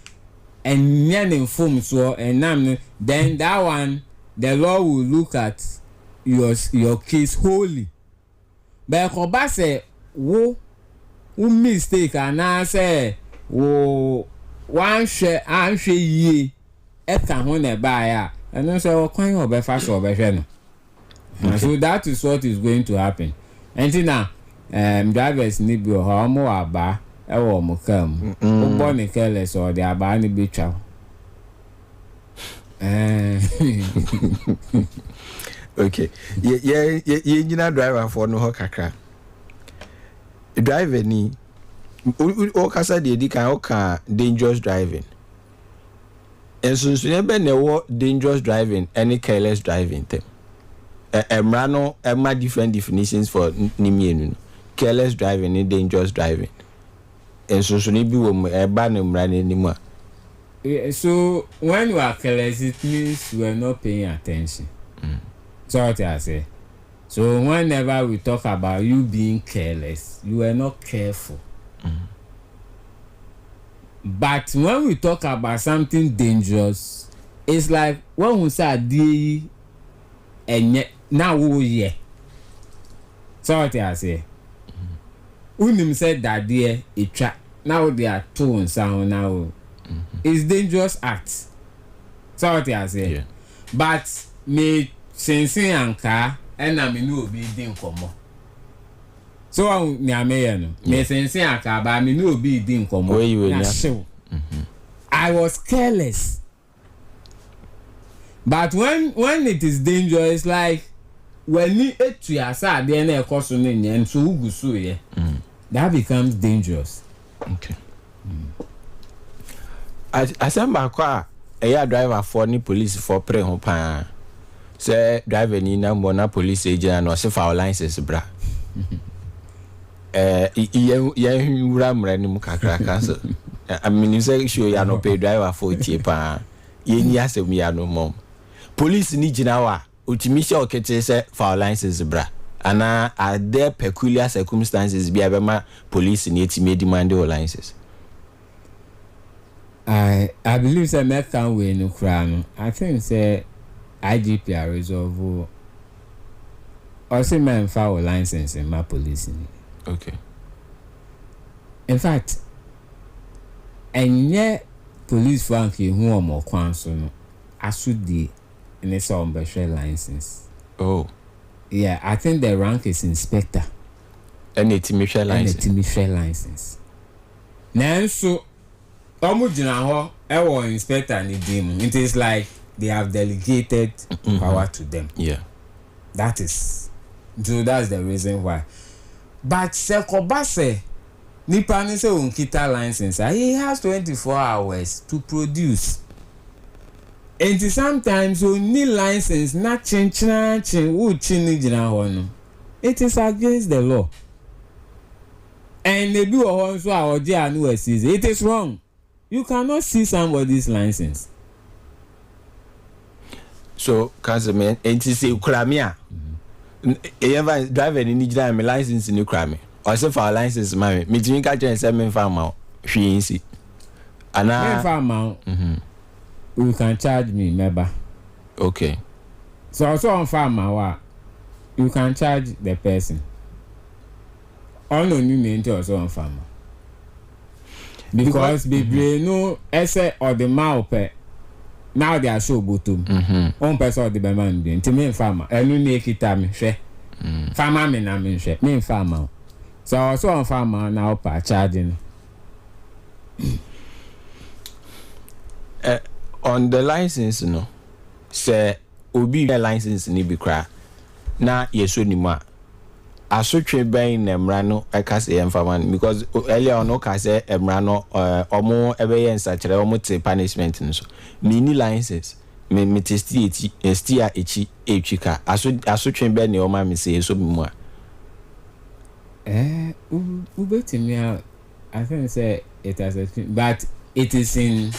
And nyan form so and then that one the law will look at your case wholly. But koba say wo mistake and I say wo one share an share ye e kan ho na ba ya and no say kwan obe fa so obe hwe no. So that is what is going to happen. And now drivers need be ho mo aba e wo mo kam o bo ni careless or the aba ni be twa. Okay. Ye nyina driver for no ho kakra. Driver ni o kasa de di kan o ka dangerous driving. Enso so be na wo dangerous driving any careless driving them. Emra no emma different definitions for nimienu no. Careless driving and dangerous driving. Enso so ni bi wo eba na emra na nimu a. So when you are careless, it means you are not paying attention. So what I say. So whenever we talk about you being careless, you are not careful. But when we talk about something dangerous, it's like when we say D and now yeah. So what I say. Unim said that there it track now they are two sound now. It's dangerous act. So what I say. Yeah. But me sensing anka and I mean no be din komo. So me sensing anka but me no be din komo. Where you were I was careless. But when it is dangerous, like when you eat to your side, then a question and so ugusu that becomes dangerous. Okay. I send back a driver for ni police for pre ho pa. Say driver ni na mo na police agent no se for license bra. Ye wura mra ni mu kakra cancel. I mean you say show ya no pay driver for tie pa. Ye ni asem ya no mom. Police ni gina wa utimi sha okete say for license bra. Ana are there peculiar circumstances bi abema police ni etimi demand your license. I believe say me can we no kra no. I think say IGP are resolve or say man file license in my police. Okay. In fact, and yet police frankie who are more kwan so no asudi in a some license. Oh. Yeah, I think the rank is inspector. And it's a license. Now so inspector it is like they have delegated power to them. Yeah. That's the reason why. But Sekobase nipa ni se unkita license. He has 24 hours to produce. And sometimes you need license not change. It is against the law. And they do also our it is wrong. You cannot see somebody's license. So, Councilman, and to say Ukramia, ever driving in Nigeria, my license in Ukraine, or so for license, my meeting catcher and 7 farm out. She ain't see. And I farm out. You can charge me, member. Okay. So also on farm out, you can charge the person. All no new name also on farm. because bebree no ese or the mouth now they are so bottom one person or the man doing to me farmer enu na ekita me hwe farmer me na me hwe me farmer so on farmer now pa charging on the license no say obi license ni bi kra na yeso ni ma asotwe ben na mra no eka se emfaman because earlier on ka se emra no omo ebeye nsakire omo te punishment nso me ni license me testi estia echi etwika asotwe ben ne oma me se yeso mu a ubetimi I think say it has a but it is in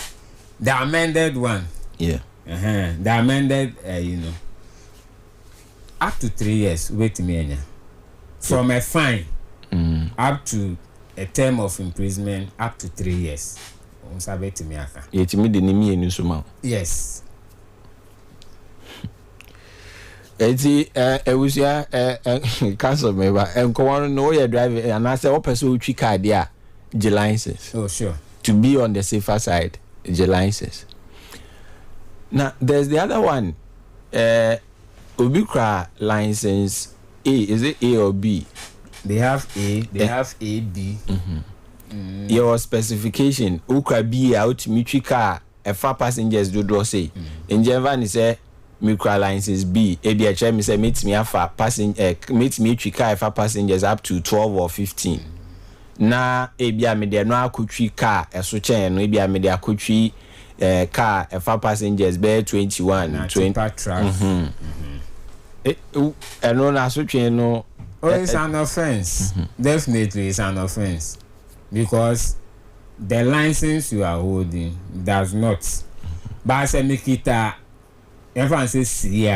the amended one. Yeah. The amended, up to 3 years. Wait a minute. From a fine up to a term of imprisonment up to 3 years. Yes. Eti ewusia cancel me ba enko wan no you drive and I say what person who twi car there G license. Oh sure. To be on the safer side, G license. Now there's the other one. Obikra license A, is it A or B? They have A, they have A, B. Your specification, Ukra B out mitri car, a far passengers do say. In Javan say micro license B. ADHM say meet me afa passenger meet me car for passengers up to 12 or 15. Na ebia me de no akutwi car eso chen no ebia me de akutwi car for passengers be 21 20 trucks. No na so chen no. Oh, it's an offense. Definitely it's an offense because the license you are holding does not. But say make it everyone says see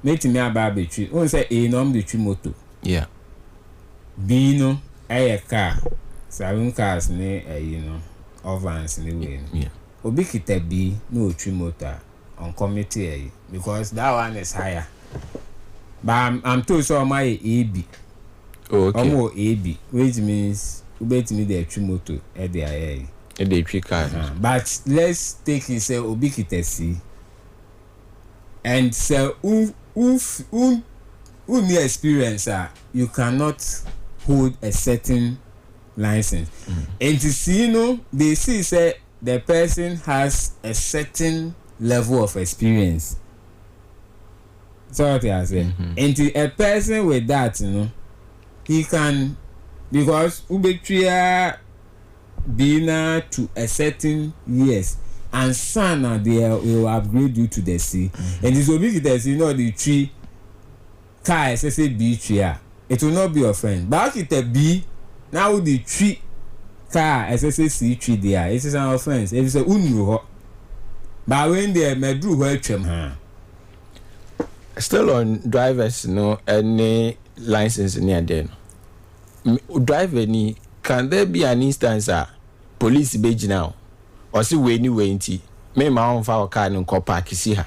make me about between on say A no between motor. Yeah. B no a car. Seven cars ne ovens ne way. Yeah. Obi kita B no between motor on committee because that one is higher. But I'm told so my AB. Oh, okay. Omo AB, which means ubet me the between motor at the IA. At the tree car. But let's take it say obi kita C. And so who need experience you cannot hold a certain license. And to see they see say the person has a certain level of experience. So what I say. And to a person with that, he can because ubetria bina to a certain years. And son they will upgrade you to the C. And this will be the C, the tree car SSA B tree. It will not be your friend. But if it B, now the tree car SSA C tree there, it is an offense. It is a unruh. But when they may do welcome, still on drivers, any license near them. Driver ni can there be an instance police badge now? Or see we ni we nti me ma on fa o car no ko park si ha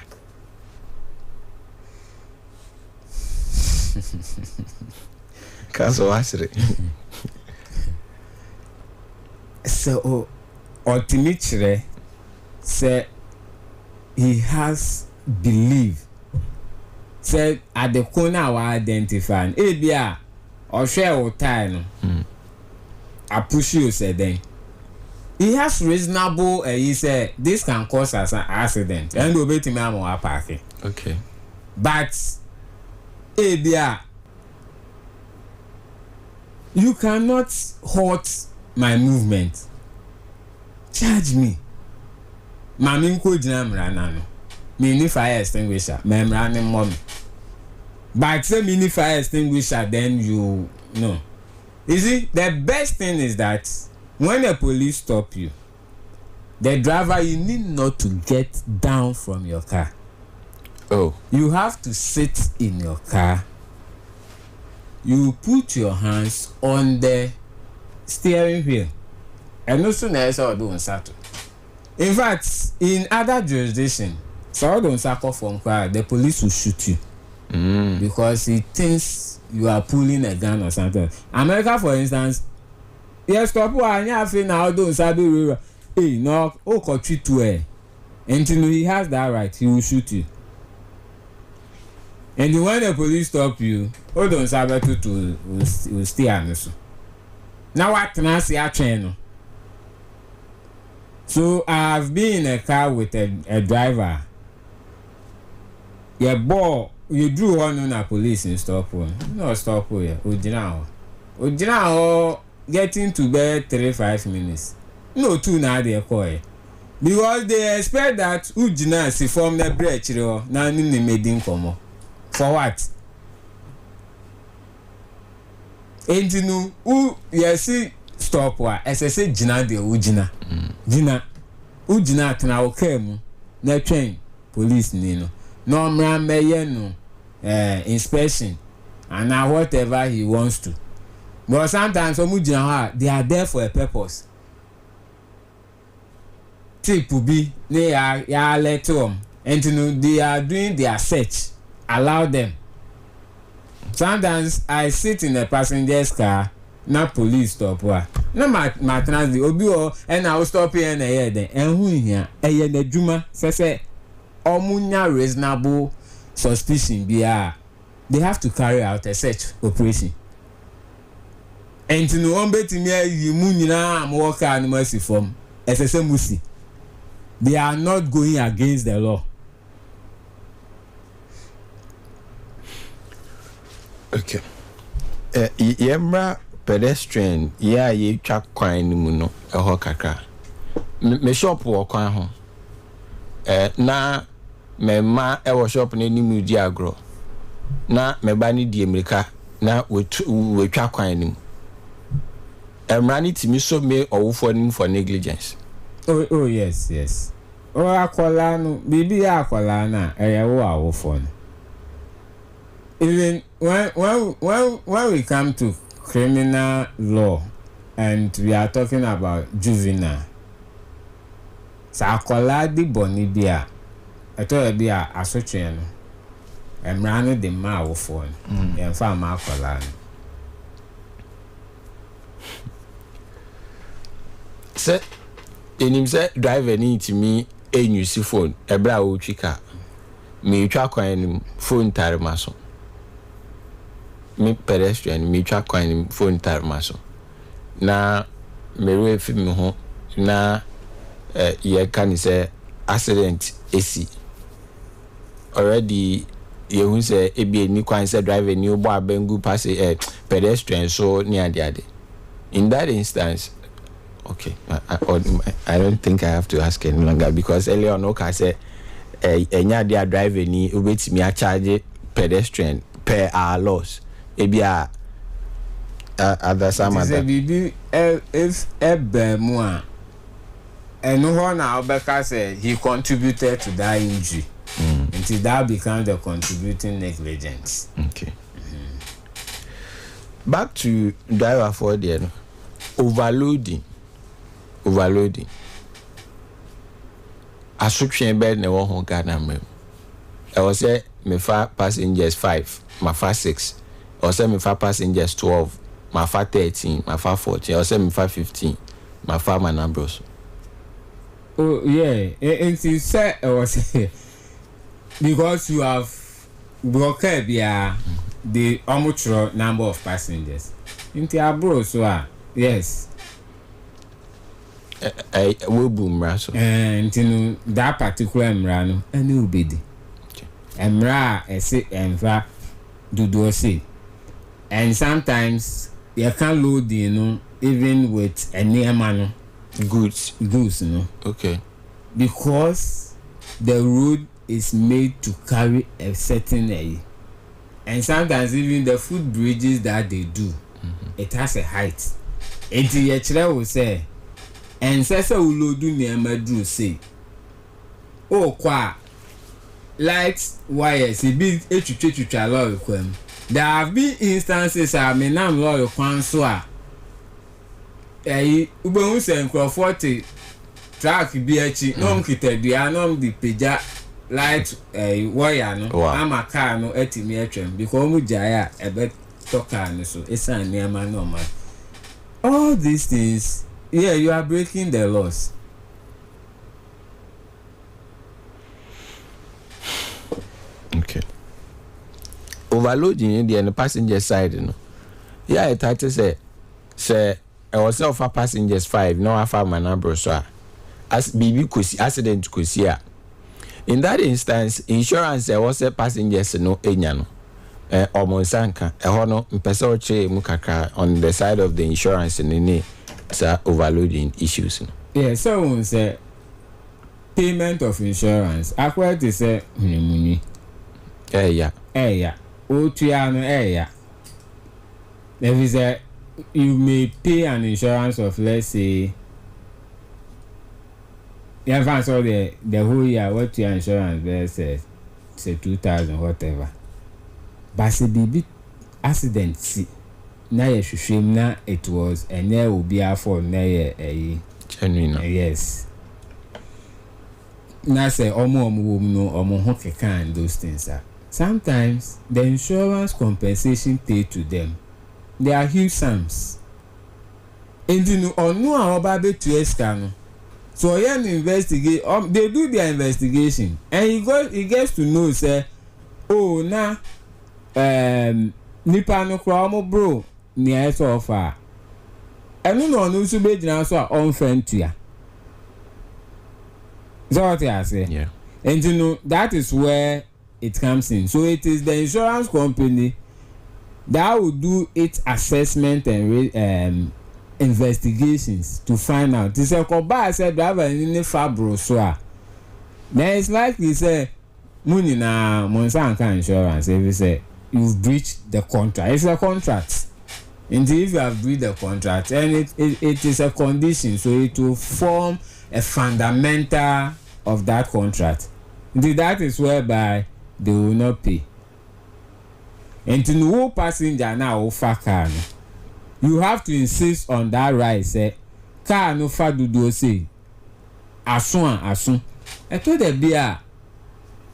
kaso asre so ultimately say he has belief say at the corner we identify e bia o share o time no I push you say then he has reasonable he said this can cause us an accident and obey to me am parking. Okay. But you cannot halt my movement. Charge me. Mami ko jina mrana no. Me ni fire extinguisher. Me mrana mommy. But say me ni fire extinguisher then you know. You see the best thing is that when the police stop you, the driver, you need not to get down from your car. Oh. You have to sit in your car. You put your hands on the steering wheel. And also, in fact, in other jurisdictions, the police will shoot you. Because he thinks you are pulling a gun or something. America, for instance, yes stop one ya fe na odo sabi river no o ko treat to and he has that right, he will shoot you. And when the police stop you, odo sabi to will stay anusu. Now what can I say a train? So I've been in a car with a driver. Yeah, boy, you drew on a police and stop one. No stop here. Ujina getting to bed 3-5 minutes. No 2 now they call. Because they expect that Ujina si form the breach now ni made in come. For what? And you know who yes stop wa SSA Jina de Ujina. Jina Ujina tana okay mu na train police ni no. No man may no inspection and now whatever he wants to. But sometimes some Ujina they are there for a purpose. Tip will be they are let them and you know they are doing their search. Allow them. Sometimes I sit in a passenger's car, not police stop. No my transit obi o and I will stop here and here then. And who here? The Juma say omunya reasonable suspicion be they have to carry out a search operation. And to know beti me you munyina am work and mercy from SSA Musi. They are not going against the law. Okay. Yemra pedestrian ye twa kwan ni mu no ho kakra. Me shop wo kwan ho. Na me ma e wo shop na ni mu di agro. Na me ba ni di America na we twa kwan ni mu. Emra ni timi so me owufo ni for negligence. Oh yes. O akola no bibi akola na eyewo awofo no. Even when we come to criminal law and we are talking about juvenile, sakola di boni bia eto e bia asotwe no emra no de ma awofo no e fa ma akola no se enim se driver ni timi use phone ebra o twika me twa kwan ni phone tare maso me pedestrian me twa kwan ni phone tare maso na me we fi me ho na ye kan say accident esi already you hu say ebi ni kwan say driver ni obo abengu pass pedestrian so ni ade in that instance. Okay, I don't think I have to ask any longer because earlier on, okay, I said, enya dia driver ni ubeti mi a charge pedestrian per hour loss. Ebia other some other. If Ebemua, and no one Albeka said he contributed to that injury until that becomes the contributing negligence. Okay. Back to driver for the overloading. Assumption bed ne wo ho Ghana mem. I was say me fa passengers 5, my fa 6. I was say me fa passengers 12, my fa 13, my fa 14. I was say me fa 15, my fa my numbers. Oh yeah, and you said I was because you have broken the almost number of passengers. Into abroad so yes. We boom raso and you know that particular mrano any obedi emra ese enva dudu ose and sometimes you can load you know even with any amano goods no okay because the road is made to carry a certain area and sometimes even the foot bridges that they do it has a height it you will say and says a ulodu near Madru say, oh, qua lights wires, a big HHH lawyer quem. There have been instances I mean, I'm lawyer Quansoa. A Ubunus and Crawforty track BH, no kitted the anom the Peja light a wire no, I'm a car no etimetrum because Mujaya a bet talker so it's a near man no man. all these things, yeah, you are breaking the laws. Okay. Overloading in the passenger side, you know. Yeah, it had to say I was offer passengers 5, no offer my number, so as BB could accident could see. In that instance, insurance was a passengers no enyano. Or monsanka, a hono, peso che mukaka on the side of the insurance and any overloading issues. Yeah, so we say payment of insurance. Aqua to say money. Yeah. Otuano yeah. There is a you may pay an insurance of, let's say, yeah, so the whole year what your insurance bill says, say 2,000 whatever. But say the accident see na you should na it was and there will be a for na genuine. Yes. Na say omo ho keka and those things are. Sometimes the insurance compensation paid to them, they are huge sums. And you know, or no about to escano. So you investigate. They do their investigation, and he gets to know say, oh na, nipa no kromo bro near so far. And no so be na so on friend to ya. That's what I say. Yeah. And you know that is where it comes in. So it is the insurance company that will do its assessment and investigations to find out. This is a said driver in the fabro so then it's likely say money na monsanka insurance if you say you've breached the contract. It's a contract. Indeed, if you have breached the contract and it is a condition, so it will form a fundamental of that contract. Indeed, that is whereby they will not pay. And to know passenger now offer car, you have to insist on that right. Say car no fa do say asun. I told the beer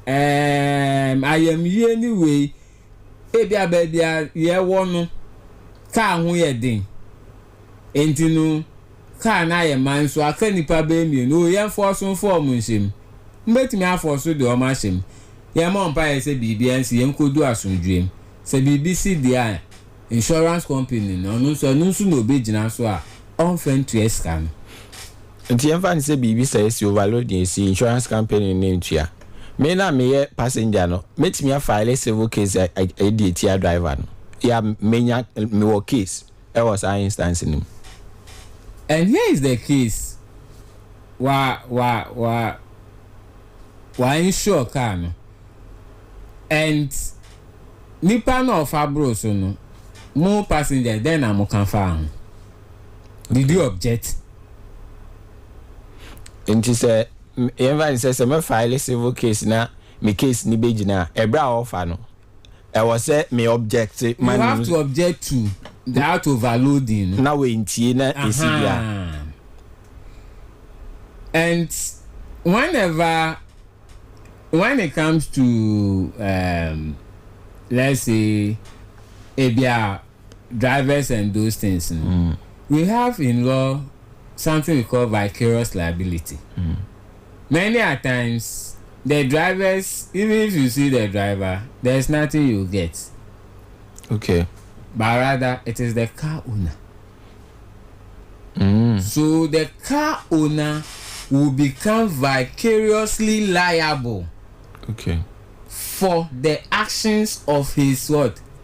I am here anyway. Ebia bedia ye wonu car ho ye din. Enti no car na ye man so aka nipa be mi no ye force form nshim. Mbetimi aforso de o ma shim. Ye mo mpa ye say bibia nsi ye nkodu asundwem. Se BBC dia insurance company no so no be gina so a on friend to escan. Nti emfa say BBC say overloading see insurance company name tua. Me na me passenger no metimi a file civil case a DT driver no. Ya menya me wo case. It was an instance in him. And here is the case. Wa insure car no. And nipa no fabro so no. More passenger then I'm confirm. Did you object? And she said, "Everyone says me file civil case na me case ni be gina ebra offer no. I was say me object. You have to object to that overloading. Na we ntie na esibia. And when it comes to let's say ABR drivers and those things, we have in law something we call vicarious liability. Many a times the drivers, even if you see the driver, there's nothing you get. Okay. But rather it is the car owner. So the car owner will become vicariously liable. Okay. For the actions of his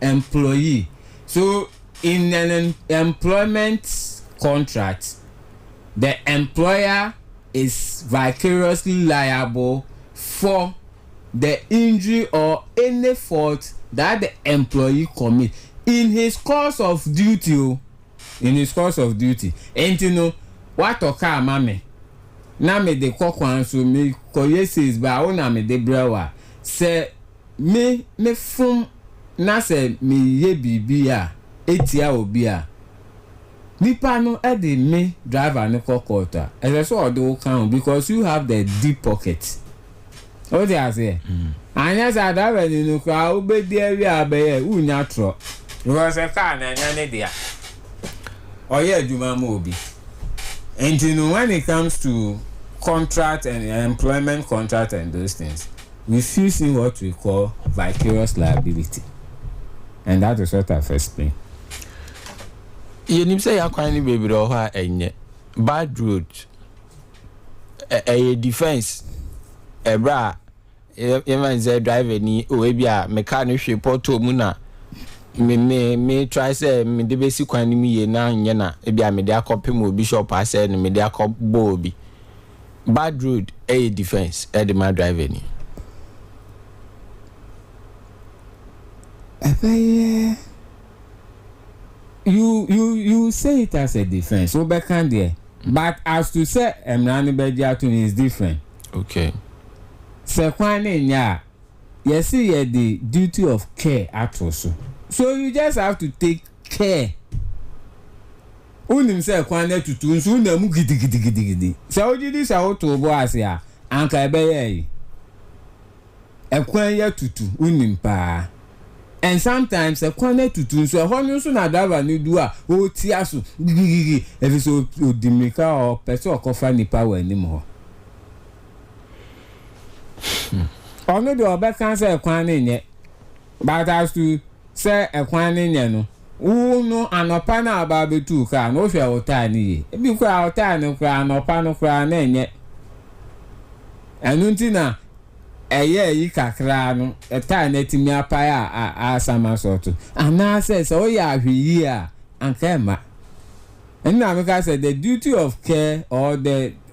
employee. So in an employment contract, the employer is vicariously liable for the injury or any fault that the employee commit in his course of duty. And you know what occur mame na me de kokwan so me koyeses ba ona me de brewa se me fun na se me ye bibi a etia obi a nipa no e de me driver no kokota e so odo kan because you have the deep pocket. What they say anya sa driver ni no kwa obedi area abaye unya tro because e car na nya ne dia or yeah, Juma Mobi. And you know, when it comes to contract and employment contract and those things, we still see what we call vicarious liability. And that is what I've explained. You need to say, baby, or bad road, a defense, a bra, even the driver, ni, or maybe a mechanic report to Muna. Me try say me the basic one me na nyana e bia me dia copy mo bishop ase me dia cop bobi bad road a defense e the my driver ni you say it as a defense so back and there but as to say emrani bedia to is different. Okay, se kwane nya yes see the duty of care at also. So you just have to take care. Unim say kwane tutu nso na mu gidigidi. Se ojidi sa oto bo ase a anka ebe ye. Ekwan ya tutu unim pa. And sometimes ekwan tutu nso e honu nso na driver ni du a o ti aso gigigi e so odimika o person okofa nipa wa anim ho. Ono de obekan say ekwan nye. But as to say ekwan nye no no anopa na aba betu ka no hwe ota ni e bi kwa ota ni kwa anopa no kwa na enye enunti na eye yi kakra no eta na timi apa a sama sorto ana say o ya ahweyi a anka ema enna me ka say the duty of care or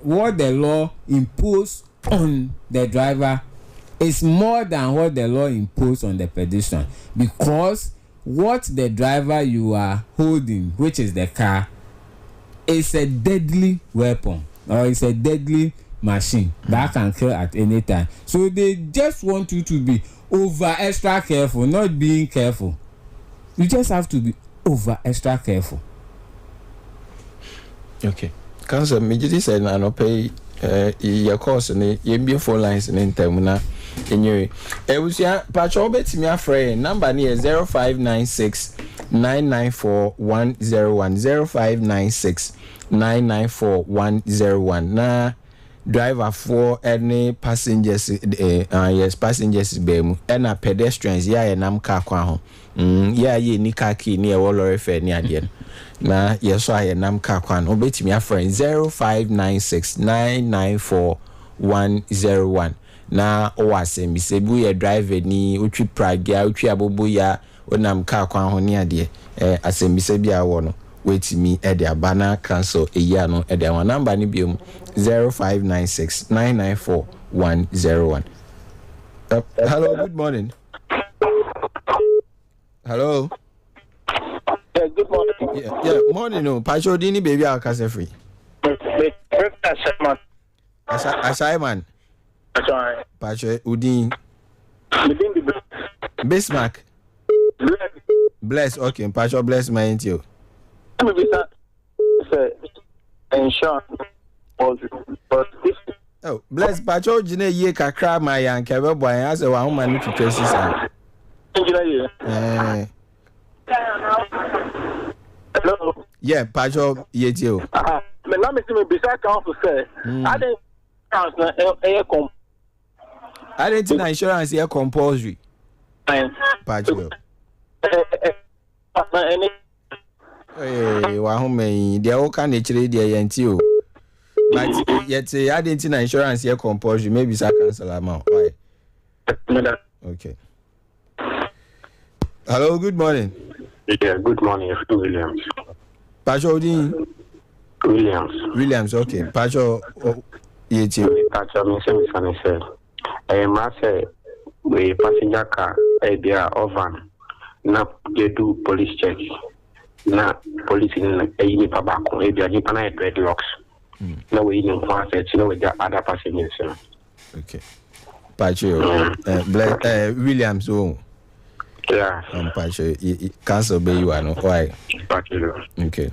what the law impose on the driver is more than what the law imposed on the pedestrian, because what the driver you are holding, which is the car, is a deadly weapon or it's a deadly machine that can kill at any time. So they just want you to be over extra careful, not being careful. You just have to be over extra careful. Okay, council immediately said I no pay your course and your phone lines in terminal. Anyway, Ebusia Pacho betimi afre number ni 0596 994 101 0596 994 101 na driver for any passengers yes passengers be mu na pedestrians ya nam car kwa ho ya ye ni car key ni e wo lorry fare ni ade na yeso aye nam car kwa no betimi afre 0596 994 101 na owase misebu ye driver ni utwi pragia utwi abobo ya onam car kwa ho ni ade asembise bia wo no wetimi e de abana cancel eya no e de one number ni biom 0596 994 101. Hello, good morning. Hello. Yeah, good morning. Yeah, morning no. Pacho dini baby akase free. Assignment. Pacho Udin. Bismarck. Bless. Okay, Pacho bless my into. Insurance. Oh, bless Pacho Jine ye kakra my and Kebe boy as a woman to traces. Hello. Yeah, Pacho ye too. Me na me see me beside council say I didn't think insurance here compulsory. Pacho. Hey, wa home they all can actually there yentio. But yet I didn't think insurance here compulsory. Maybe I cancel amount. Why? Okay. Hello, good morning. Yeah, good morning, Williams. Pacho Dean. Williams, okay. Pacho yetio. Pacho me say I say we passenger car be oven na they do police check. Na police in a pabako, a Japan dreadlocks. No way in process, with the other passengers. Okay. Pacho, Williams, oh. Yeah. Pacho, cancel be you are no why. Pacho. Okay.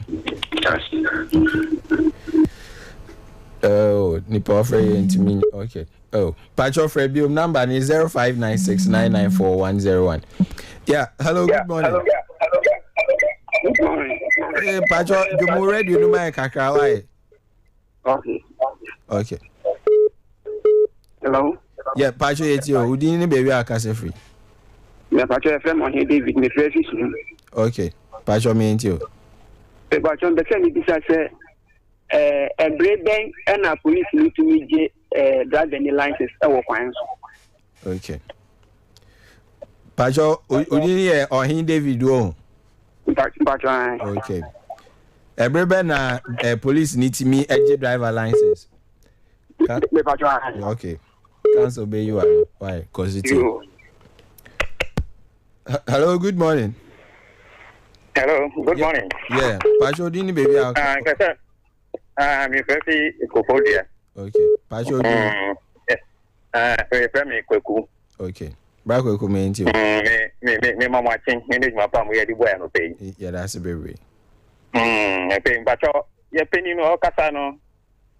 Yes. Oh, Nipo Frey to me. Okay. Oh, Pacho Frey, number is 0596 994 101. Yeah, hello, good morning. Good morning. Pacho, you more ready no my kakra why? Okay. Hello. Yeah, Pacho yetio, who didn't baby akase free. Me Pacho FM on David me fresh. Okay. Pacho me into. Pacho the same bisa say a brave bank and a police need to meet drive any license our clients. Okay. Pacho, who didn't or him David do? Pacho. Okay. A brave na police need to me a driver license. Okay. Can't obey you. Why? Because it's you. Hello, good morning. Hello, good morning. Yeah, Pacho dini baby out. Me first Kofodia. Okay. Pacho dini. Me Kweku. Okay. Bra Kweku me into. Me mama watching. Me need my pam we the boy no pay. Yeah, that's a baby. Pay Pacho. Ye penny no kasa no.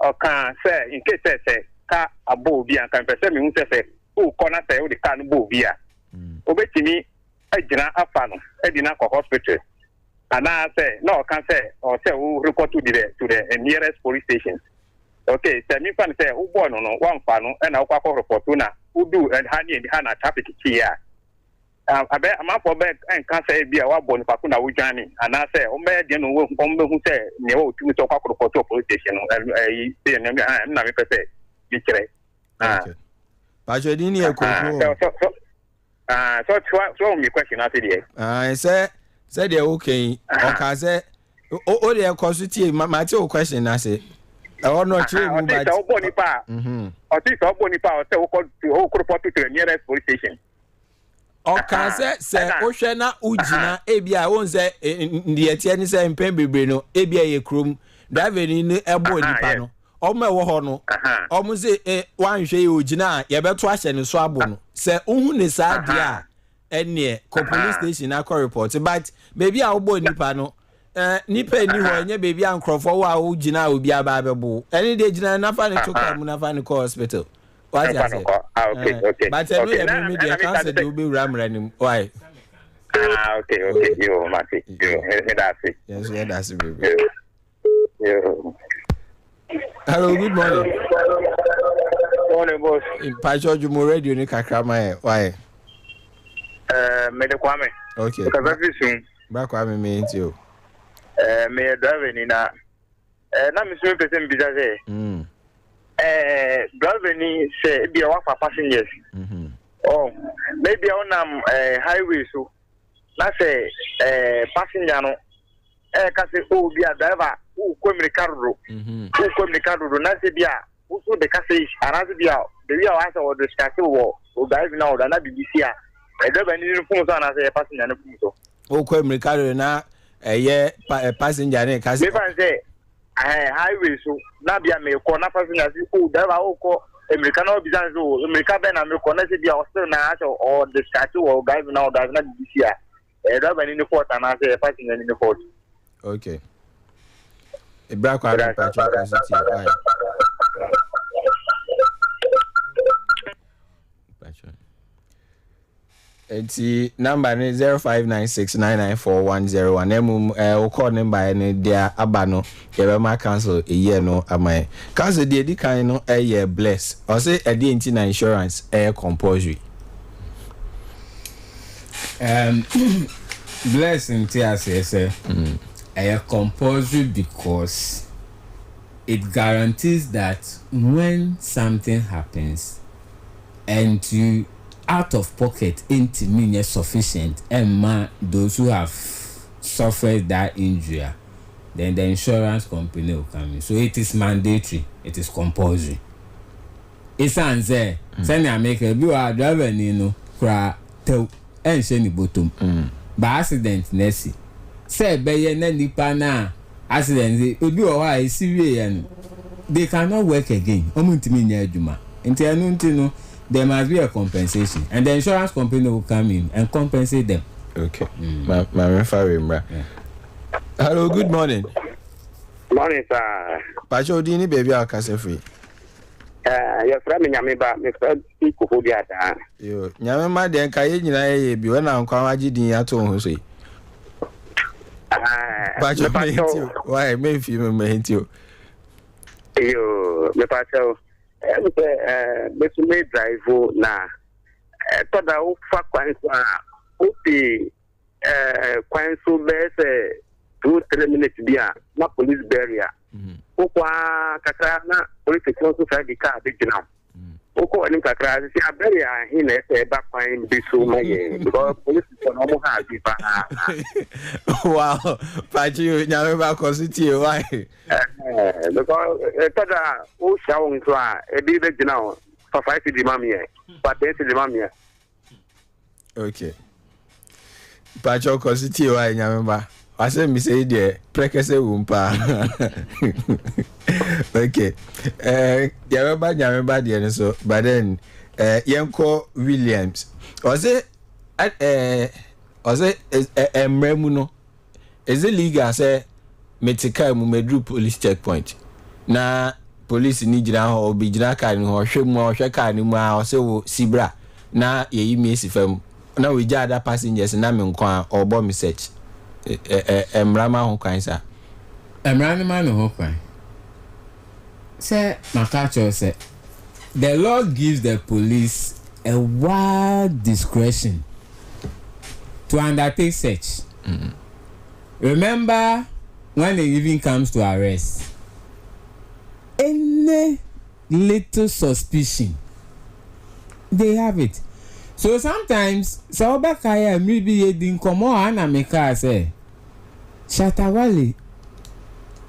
O kan say in case say ka abo bi an kan pese me hu say o kona say o de ka no bo bi a. Obetimi agina afa no e di na ko hospital. And I say, no, can say, or say, who report to the nearest police station. Okay, so me fan say, who born on one fan, and I'll call report to now, who do and honey and Hannah traffic here. I bet I'm up for back and can't say, be a born Pakuna with Johnny. And I say, oh, man, you know, who say, no, to talk report to police station, and I'm not going to say, be correct. Pajodini, so me question after the I say, said they're okay. Okay, say, oh, they're consulting my two question. I say, I want not to move back. Or this Bonipa, or who could report to the nearest police station. Okay, say, Oshana Ujina, ABI won't say in the Etienne and Pembe no, ABI Crum, driving in a Bonipano. Oh, my wohono, almost one shay Ujina, Yabatwash and Swabon. Say, is idea. Near police station I report but baby our boy nipano nipa ni ho nya baby ankrofo wa wo gina obi ababebu any day gina na fa ne to come na fa ne hospital what I say okay but no ya me dey cancel dey obi ramranim why okay you mati you that's it yes that's it baby you hello good morning boss Pacho Jumo radio ni kakrama why me de Kwame. Okay. Because very soon. Back Kwame me into. Me drive ni na. Na me so person bi say. Drive ni say be one for passengers. Oh, maybe on highway so. Na say passenger no ka say oh be a driver who come the car road. Who come the car road na say be a who so the car say around be a the we are answer or the start wo drive now na BBC a I don't need to phone on as a passenger. Oh, America na passenger ne kasi. Me fan say highway so na bia me ko na passenger si oh driver o ko America na obisan so America be na me ko na se bia hostel na aso or the statue or drive now drive na BBC a. Driver ni port na say passenger ni port. Okay. E bra kwa Patrick City. Eti number ni 0596994101 emu o call number ni dia abano ye ma cancel a year no amai cancel the edi kan no ye bless or say e di na insurance compulsory bless nti say compulsory because it guarantees that when something happens and you out of pocket ain't mean sufficient and those who have suffered that injury, then the insurance company will come in. So it is mandatory, it is compulsory. It's answer send I make a bill driver no cry tell and send the bottom by accident Nessie say be na nipa na accident obi o ha serious and they cannot work again omuntimi nya adwuma nti anu nti no there must be a compensation and the insurance company will come in and compensate them. Okay. My referee. Hello, good morning. Morning, sir. Pacho dini baby akase free. Your friend nyame ba me friend Kofodia da. Yo, nyame ma den ka ye nyina ye bi we na nkwa agye din ato ho so yi. But you why me feel me you. Yo, me pacho. Me to me drive na. Toda o fa kwanso o ti kwanso be say 2-3 minutes bia na police barrier. Okwa kakra na police so fa di car dey now. Oko ani kakra si barrier he na say back kwan bi so maye because police for no mo ha bi pa. Wow, Pachi nyame ba cosity why? Because toda o shawo nso a e bi dey now for 5 di mami but then di mami. Okay. Pacho cosity why nyame ba. I said, me say there, prekese wumpa. Okay. Yameba there so, but then Yanko Williams. Was it Mremuno? Is it legal say metika mu medru police checkpoint? Na police ni jina ho obi jina ka ni ho hwe ka ni mu a se wo sibra na ye mi esifam na we jada passengers na me nkwa obo me search. Emrama ho kwan sa Emrama no ho kwan say makacho say the law gives the police a wide discretion to undertake search. Remember when it even comes to arrest, any little suspicion they have it. So sometimes so obekaya maybe ye din komo ana meka say Shatawale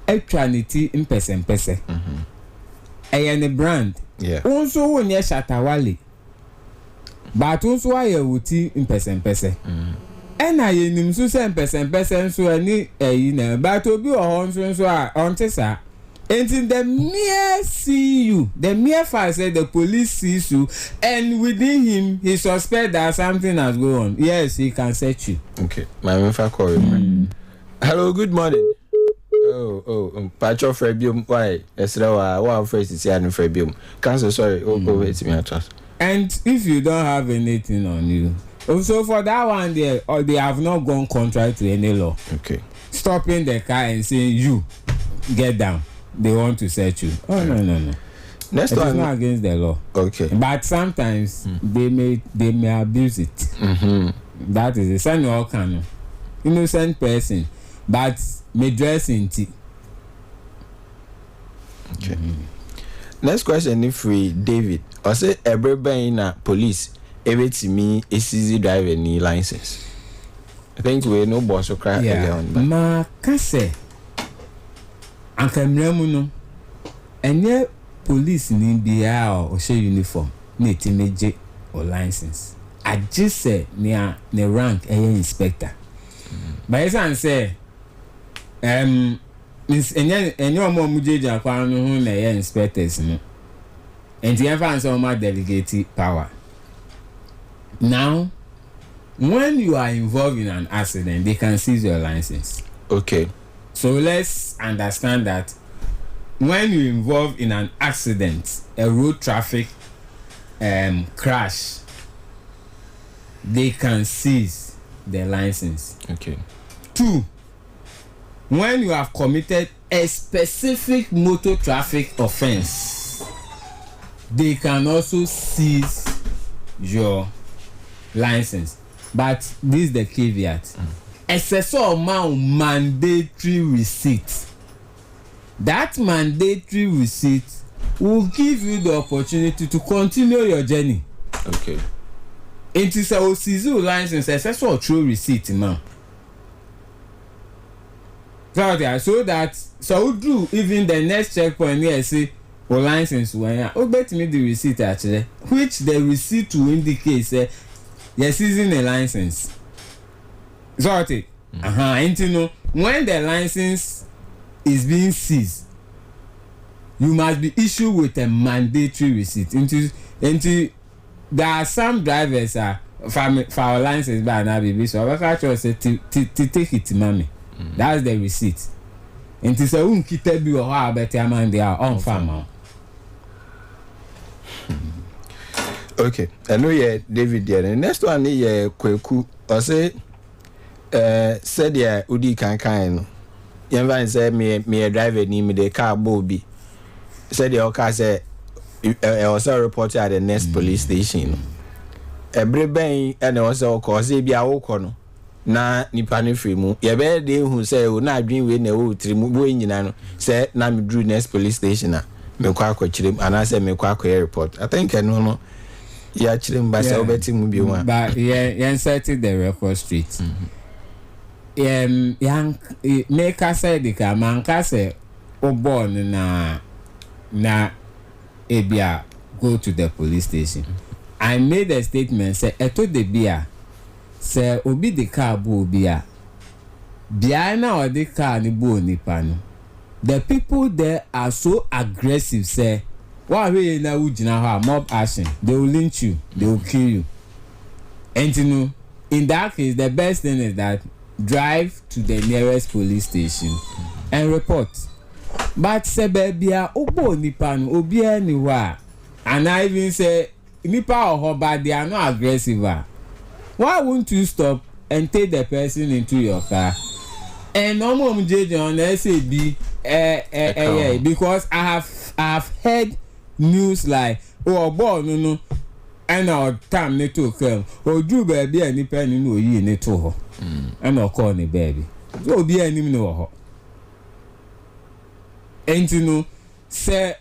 etranity impese ne brand unso wonye Shatawale but unso aye wuti impese na ye nim so se impese nso ani na but obi o nso a ontesa. And in the mere see you, the mere fact that the police sees you, and within him, he suspects that something has gone on. Yes, he can search you. Okay, my main call. Hello, good morning. Pacho Frebium, why? Esra, one phrase is here in Frebium. Cancel, sorry. Wait me, trust. And if you don't have anything on you, also for that one there, or they have not gone contrary to any law. Okay. Stopping the car and saying, you get down. They want to search you. Oh no. Next one is not against the law. Okay. But sometimes they may abuse it. That is a sign of kind innocent person, but may dress in tea. Okay. Next question if we David. I say everybody in a police every to me is easy driver any license. I think we no boss or cry on. Ma kase anka mremu no enye police ni bia o she uniform na timeje or license I just say near the rank inspector but as I say enye omo mujeje akwa no hu na inspectors no enti ever answer my delegate power. Now when you are involved in an accident they can seize your license. Okay. So let's understand that when you involve in an accident, a road traffic crash, they can seize the license. Okay. 2, when you have committed a specific motor traffic offense, they can also seize your license. But this is the caveat. Excessive amount mandatory receipt. That mandatory receipt will give you the opportunity to continue your journey. Okay. It is a seize license excessive true receipt now. So that so do even the next checkpoint here say or license when bet me the receipt actually, which the receipt will indicate say you're seizing a license. Sorry. And you know, when the license is being seized, you must be issued with a mandatory receipt. Into there are some drivers for our license by now baby. So I actually say to take it, mommy. That's the receipt. Into so unkite bi or how better man they are on farm. Okay. I know David there. The next one is Kweku. I say said ya udi kan no yɛmfa sɛ me driver ni me de car bobi said ya car say also report at the next police station no every ben and also cause e bia wo kɔ no na nipa no free mu ye be de hu say o na adwen we na wo tiri mu bo nyina no say na me drew next police station na me kwa akɔkyerem ana say me kwa akɔyɛ report I think no ya kyerem ba say obeti mu bi wa but yeah setting the record straight yang make us say the ka man ka say o born na ebia go to the police station. I made a statement say eto de bia say obi the car bo bia bia na or the car ni bo nipa no the people there are so aggressive say why we na ujina ha mob action they will lynch you they will kill you and you know in that case the best thing is that drive to the nearest police station and report but say bia obo nipa no obi anywhere and I even say nipa or but they are not aggressive why won't you stop and take the person into your car and no more JJ on SAB because I have heard news like boy no and our time ne to come oju baby any penny no yi ne to ho and no call ni baby so be any no ho and you know say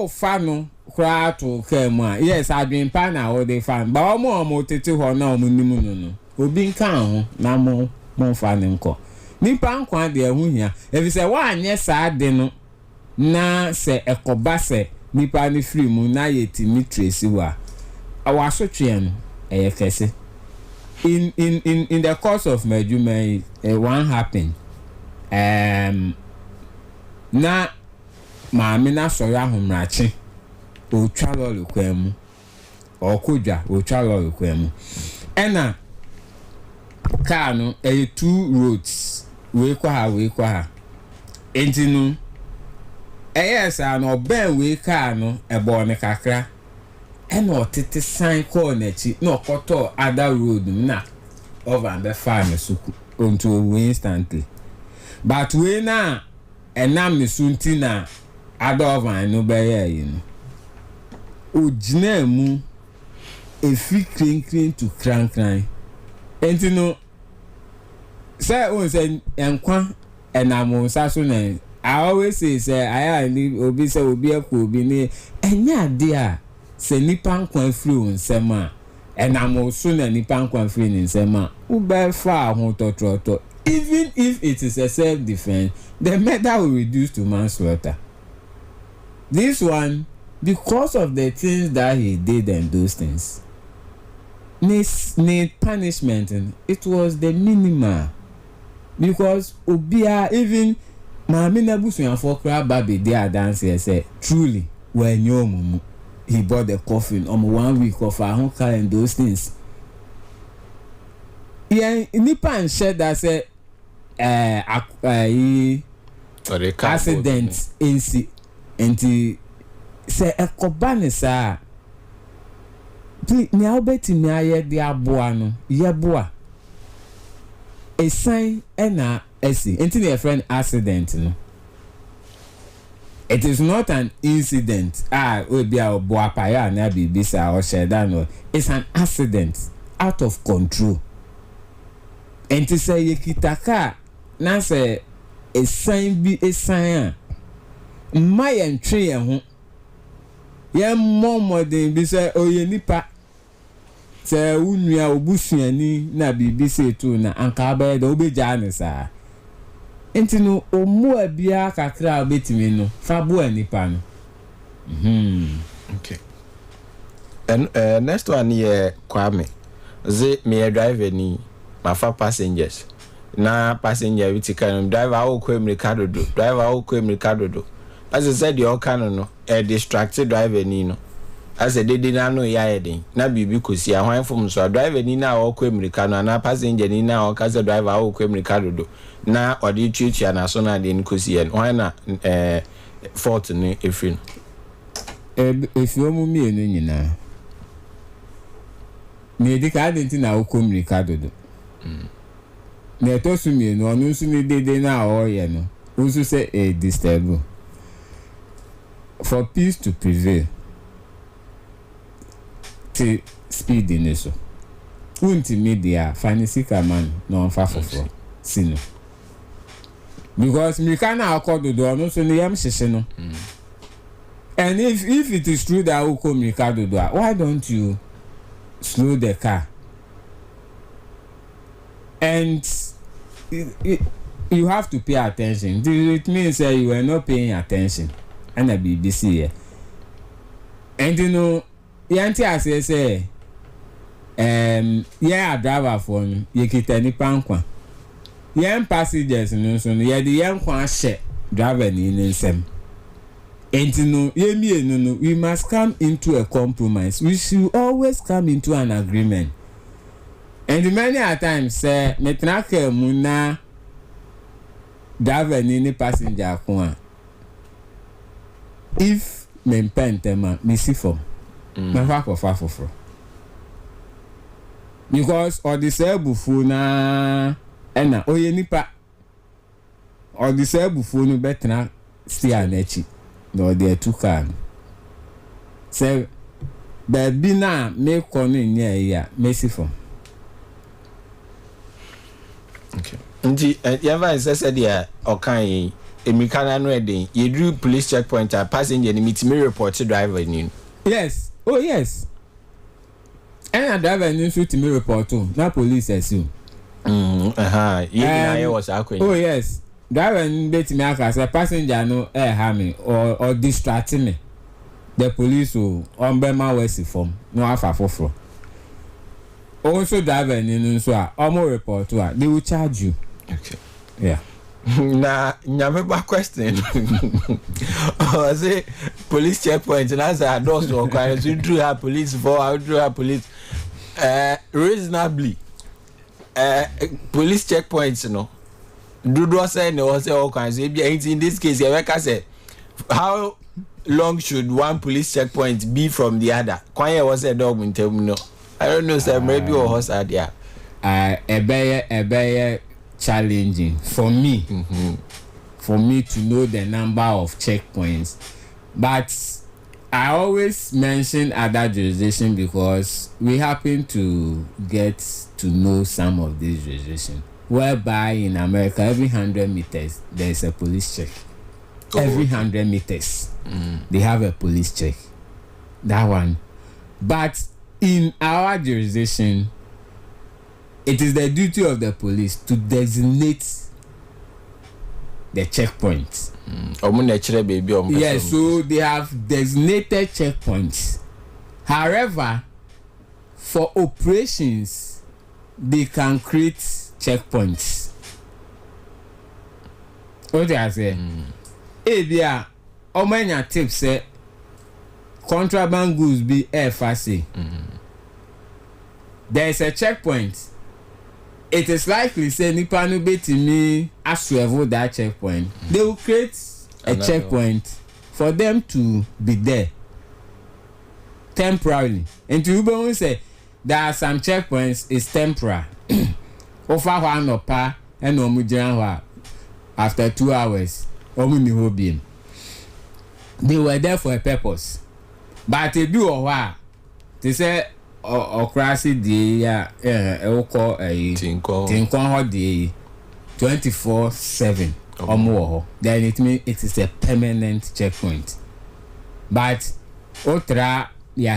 fa no kra to come yes I been pan na o dey fan but omo tete ho na omo nimu no obi nkan ho na mo fa ne nko nipa nkwa de hu hia if say wa anye sa de no na se ekoba se nipa ni free mu na yetimi tracy wa awaso twen no kese in the course of my journey one happened na maame na sori ahomrache o twalo lukwemu o kodwa o twalo lukwemu ena car no two roads we kwa ha entinu yes no ben we car no ebo ne kakra ena otete sign call na chi na okoto other road na over and the farm suku onto we instantly but we na enam ne sunti na adovan no be you know ojina mu efi clean to crank entinu say on say enkwa enam saso na I always say I obi say obi ekwo obi ni enya ade a se nipa nkwa free onsema enam so na nipa nkwa free nsema u be fa ho totroto even if it is a self defense the murder will reduce to manslaughter. This one because of the things that he did and those things need punishment it was the minimal because obia even maami na busuan for crab baby there dance here say truly when you mumu he bought the coffin 1 week of our car and those things yeah nipa and said that say accident inci say ekobane sa please ni obeti mi aye de aboa no ye boa a sign na esi enti na friend accident no it is not an incident obi a boa pa ya na bibi sa o sheda no it's an accident out of control enti say yekitaka na say a sign ma ye ntwe ye ho ye momodin bi say oye nipa say unua obusuani na bibi say tu na anka ba de obeja ne sa enti no omu abia kakra obetimi no fa bo anipa no okay and next one here Kwame ze me driver ni mafa passengers na passenger with kind driver how ko America do driver how ko America do as I said your can no a distracted driver ni no as a dey na no ya edin na bibi kosi ahwan fom so driver ni na how ko America no na passenger ni na how ka driver how ko America do na odi twetwa na so na dey kosi en why na fault ni efin if you mu mi enu nyina me di ka dey na how ko America do na to so me no onu so ni dede na o ye no also say a disturb for peace to prevail to speed in eso unti media fancy man no fa for sino because me can accord do no so ni yam sheshe no and if it is true that we come Ricardo do why don't you slow the car and you have to pay attention. It means you were not paying attention and a BBC here. And you know yanti say yeah driver phone you kita ni pankwa yan passengers no so yeah the yan kwan share driver ni nsem and you know no we must come into a compromise. We should always come into an agreement. And many a times say metraka muna driver ni passenger kwa if me pentema me see for me fa for because or the sebufu na ena oye nipa or the sebufu no betra steer na echi no there two car say baby na me kono nya ya me see for okay nti yava said there okan emikana no eden you do police checkpoint a passenger ni meet me report to driver ni yes oh yes and a driver ni shoot me report to na police assume yeah was akwen oh yes driver ni bet me aka say passenger no ha me or distract me the police will on Bema West form no afa foforo also driver ni so a omo report to they will charge you. Okay. Yeah. Na nyameba question. I say police checkpoint and as I do so quite so do have police for how do have police reasonably police checkpoints no do say no say all kinds in this case you say how long should one police checkpoint be from the other? Kwanye was a dog in terminal. I don't know sir maybe or horse idea. A better challenging for me for me to know the number of checkpoints, but I always mention other jurisdiction because we happen to get to know some of these jurisdictions whereby in America every 100 meters there is a police check. Every 100 meters they have a police check, that one. But in our jurisdiction it is the duty of the police to designate the checkpoints. Yes, so they have designated checkpoints. However, for operations, they can create checkpoints. What do I say? Ebia, omanya tips say contraband goods be FRC. There is a checkpoint. It is likely say nipa no betimi aswevo that checkpoint. They will create a checkpoint for them to be there temporarily. And to Uber say there are some checkpoints is temporary. Ofa one opa and omujira after 2 hours omu ni hobiem. They were there for a purpose. But they do or they say or crassy the call a tinkon holiday 24/7 or more. Then it means it is a permanent checkpoint. But otra ya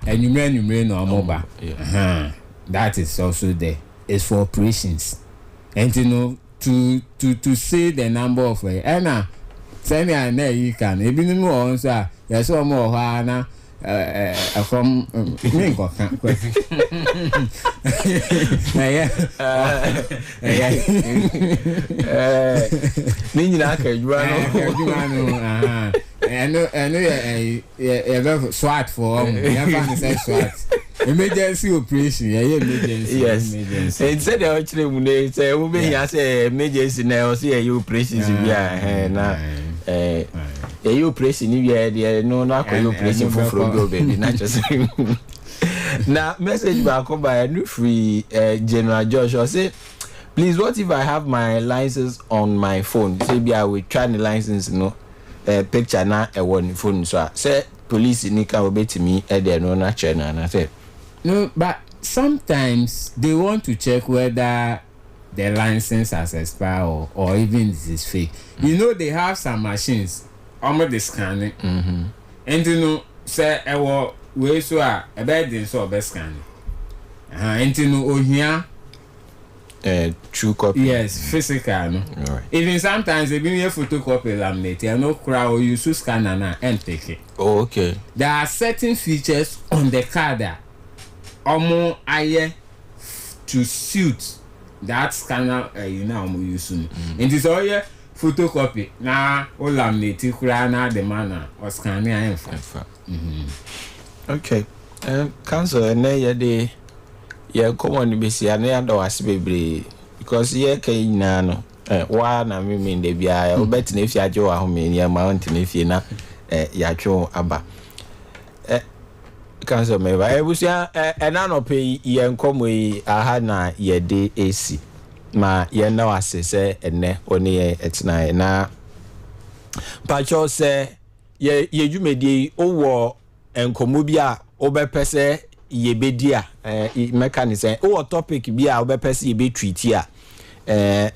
and you no mobile. That is also there. It's for operations. And you know to say the number of and send you can even more answer yes or more na from me go ninyi na aka adwuma no SWAT for never say SWAT emergency operation emergency yes and said the actually mun say we be here say emergency na o say operations bi na you operation ni we no na ko operation for go baby na just na message ba ko ba no free General Joshua say Please, what if I have my license on my phone? Say, I will try the license, picture na one phone. So, say police nika obey me, there no na channel. And I said, no, but sometimes they want to check whether the license has expired or even this is fake. You know, they have some machines almost the scanning. And you know, say, we so a bed in so best scanning. And you know, here. True copy. Yes, physical. No? Right. Even sometimes they bring a photocopy laminate and no crowd you use scanner and take it. Oh, okay. There are certain features on the card that almost to suit that scanner you know I'm using. And it's all your photocopy. Now all laminate crowd now the manner or scanning and okay. Council and they yeah, come on, be see, and I don't ask baby because yeah, can no. One, I mean, they be I bet if you are Joe, I mean, your mountain if you na Yacho Abba. Council member, I was and I no pay yen come we I had na ye day AC. Ma ye no as say and ne only it's na Pacho say ye you made ye over and comubia over pese. Ye bedia mechanism o topic bi a obepese ye be treat ya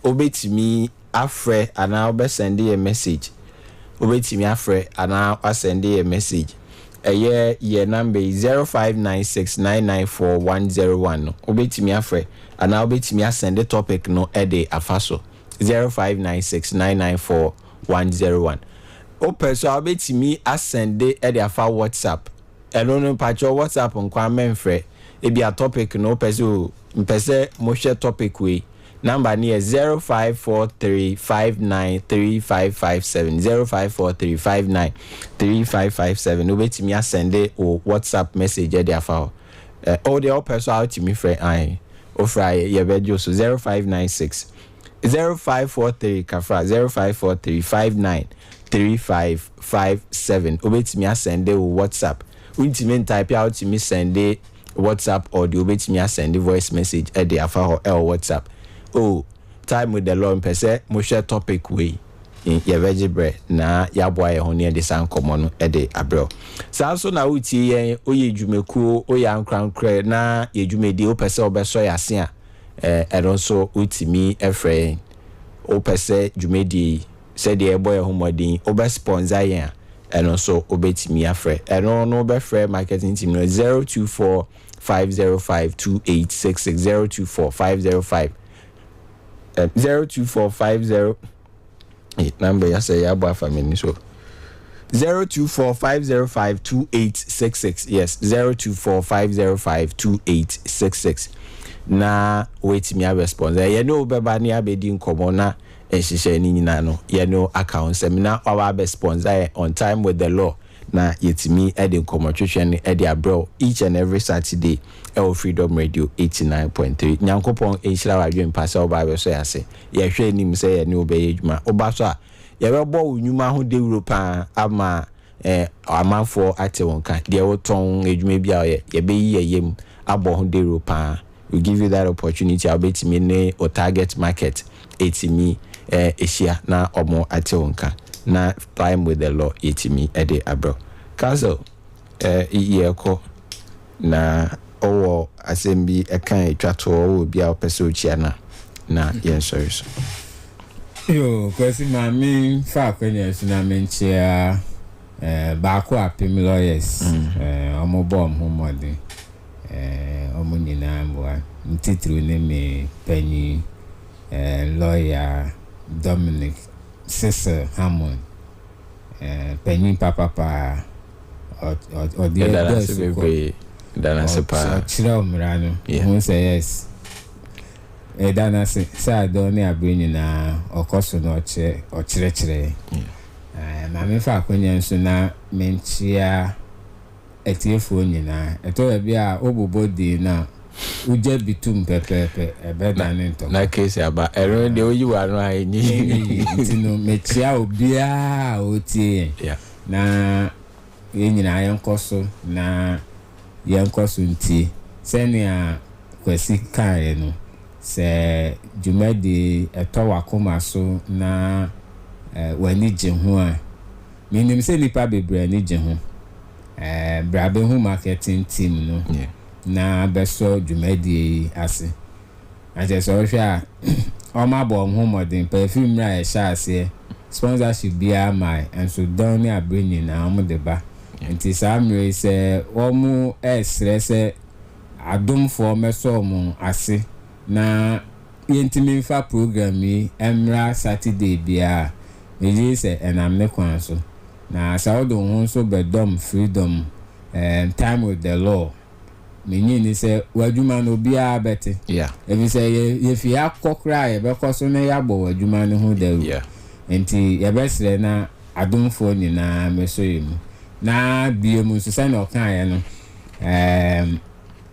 obetimi afre ana obe send a message obetimi afre ana send a message ye number 0596994101 obetimi afre ana obetimi send the topic no ede afaso 0596994101 o person obetimi send ede afa WhatsApp. I don't know patcho WhatsApp on kwame mfre e be a topic no person mpese mo share topic we number near 0543593557 0543593557 no betimi asende o WhatsApp message e dia fa all the person out me free I o fry ye bejo so 0596 0543 kafra 0543593557 obetimi asende o WhatsApp ultimate type out to me send a WhatsApp or the obey me send a voice message at the afa or WhatsApp. Oh, time with the law and per se, mo share topic way in your vegetable na ya boy honey the sound common at the abro. So na uti oye jumeku oya crown cre na ye jume di o pese obeso ya sia and also uti me efre o pese jume di said the boy homodin obe sponsor ya. And also obetimi afre and no be free marketing team no 0245052866 024550 number ya say ya boy family so 0245052866 yes 0245052866 na wait me a response you know beba ni abedi nkomo na ehihye ni nyina no ye no account seminar our best sponsor on time with the law na yetimi ede nkomo twetwe ne ede abro each and every Saturday Freedom Radio 89.3 nyankopon ehira wadwen pasa oba be so yase ye hwe nim se ye ne obeye adwuma oba so a ye be bo unwuma ho de Europa ama amanfo ate wonka de woton adwuma bia ye be yi yem abo ho de Europa we give you that opportunity abetimi ne o target market etimi Asia na omo ate wonka na time with the law etimi ede abro kazo iyeko na owo asembi ekan etwato owo bia opese ochia na yen sorry so yo kwesi mami fa kwenya suna menchia ba ko apim lawyers omo bom homode omo nyina mboa ntitru ne me penny lawyer Dominic Cecil Hammond penny papa or the Dana sepa chira mrano who say yes Dana say don't abring na okoso no che o chire na me fa akonya nso na menchia etiefo nyina eto bia obobodi na uje bitum pepepe ebeda ne nto na case aba ero de oyiwa no ayi ntino mechia obia otie na yenyina ayenkoso na yenkoso nti senia kwesi kan no se dwumadi eto wakoma so na wani gye ho a menim se nipa bebre ni gye ho brabe ho marketing team no na beso dwumadi ase aje so hwe a oma bo ho modern perfume ra e sha ase sponsorship bia my and so down near bringing na omo de ba nti samre se omo esrese adom for meso mo ase na yentimi fa program yi emra Saturday bia eji se enam ne kwan so na sawodo ho so bedom freedom time with the law menyi ni se wadwuma no bia bete ebi se ye fi akokra ye be koso na ya gbo wadwuma no ho daru enti ye besre na adomfo ni na meso yimu na biemu so se na okan ye no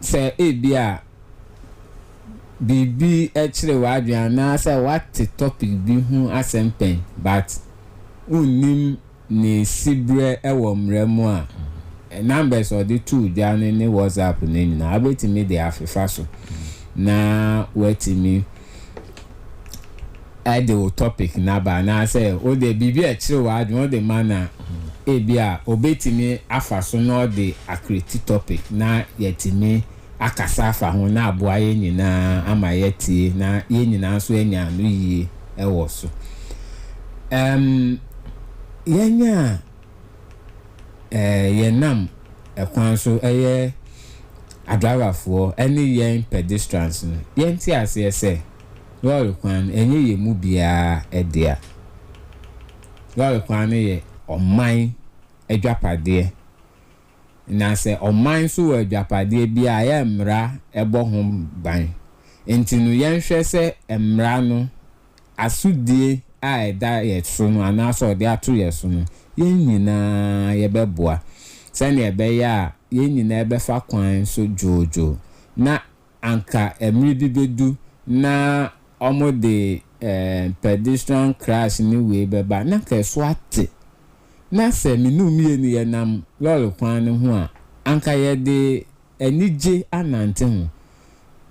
se ebia bibi echire wadwan na se what topic bi hu asempen but unim ni sibre ewo mremu a numbers or the two down in the WhatsApp name na abetimi dey afifa so na wetimi the topic na ba na say o de bibi echire wadwan the man ebia obetimi afa so no the accurate topic na yetimi akasa afa ho na aboa ye nyina ama yeti na ye nyina so anya no yie ewo so yenya yenam ekwan so eye adriverfo any yen pedestrians no yenti ase se lori kwan enye yemu bia edea lori kwan ye oman adwapade na se oman so adwapade bia ye mra ebo ho ban entinu yenhwe se emra no asudie a eda ye so no anaso de ato ye so no yenyina yebeboa sane ebeya yenyina ebefa kwan so jojo na anka emri bibedu na omo de pedestrian crash ni we beba na ka so ate na se minu mie ni yenam lolo kwan ne ho a anka ye de enije anante ho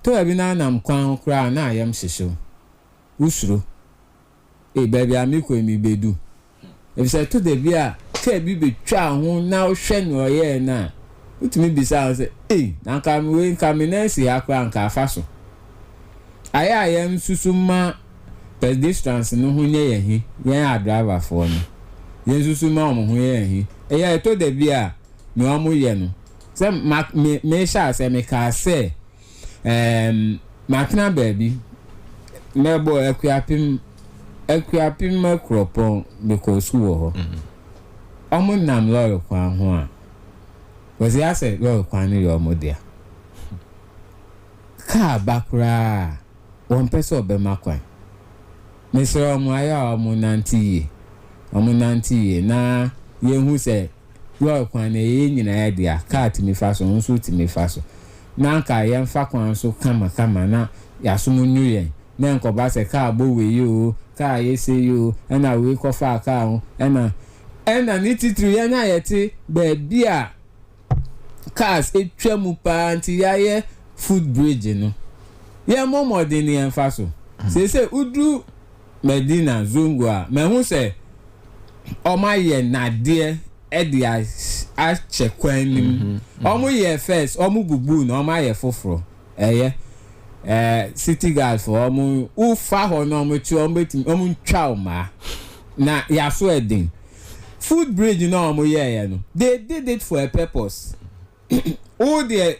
to ebi na nam kwan kra na ayam hyehyeo usuro baby amiko mi bedu if say to the bia ke bi betwa ho na ohwe no ye na utumi bisa say na kam we kaminensi akwa anka afaso aya ayam susuma pedestrians no ho nye ye yen driver for no yen susuma omo ho ye hi eya to the bia no amu ye no say me sha say me ka say makna baby nebo ekwapim makropon because wo omo nam loro kwan ho a was ya say loro kwan ni yo modia ka bakra won peso be makwan mesro omo aya omo nanti na ye hu say loro kwan na ye nyina ya dia ka timi faso nso timi faso na nka ye mfa kwan so kama na ya sumu nyu ye na nko ba se ka agbo we yo ka yese yo na we ko fa ka ho na ni titru ya na yeti be bia cars etwam pa anti ya ye food bridge no ye momo de ni enfa so se udu Medina Zungwa me hu se o ma ye na de e de a chekwan nim o mu ye first o mu bubu no o ma ye foforo city guard for omu ufa ho no omu chi omu betim omu twa ma na ya so edin food bridge no omu ye no they did it for a purpose all the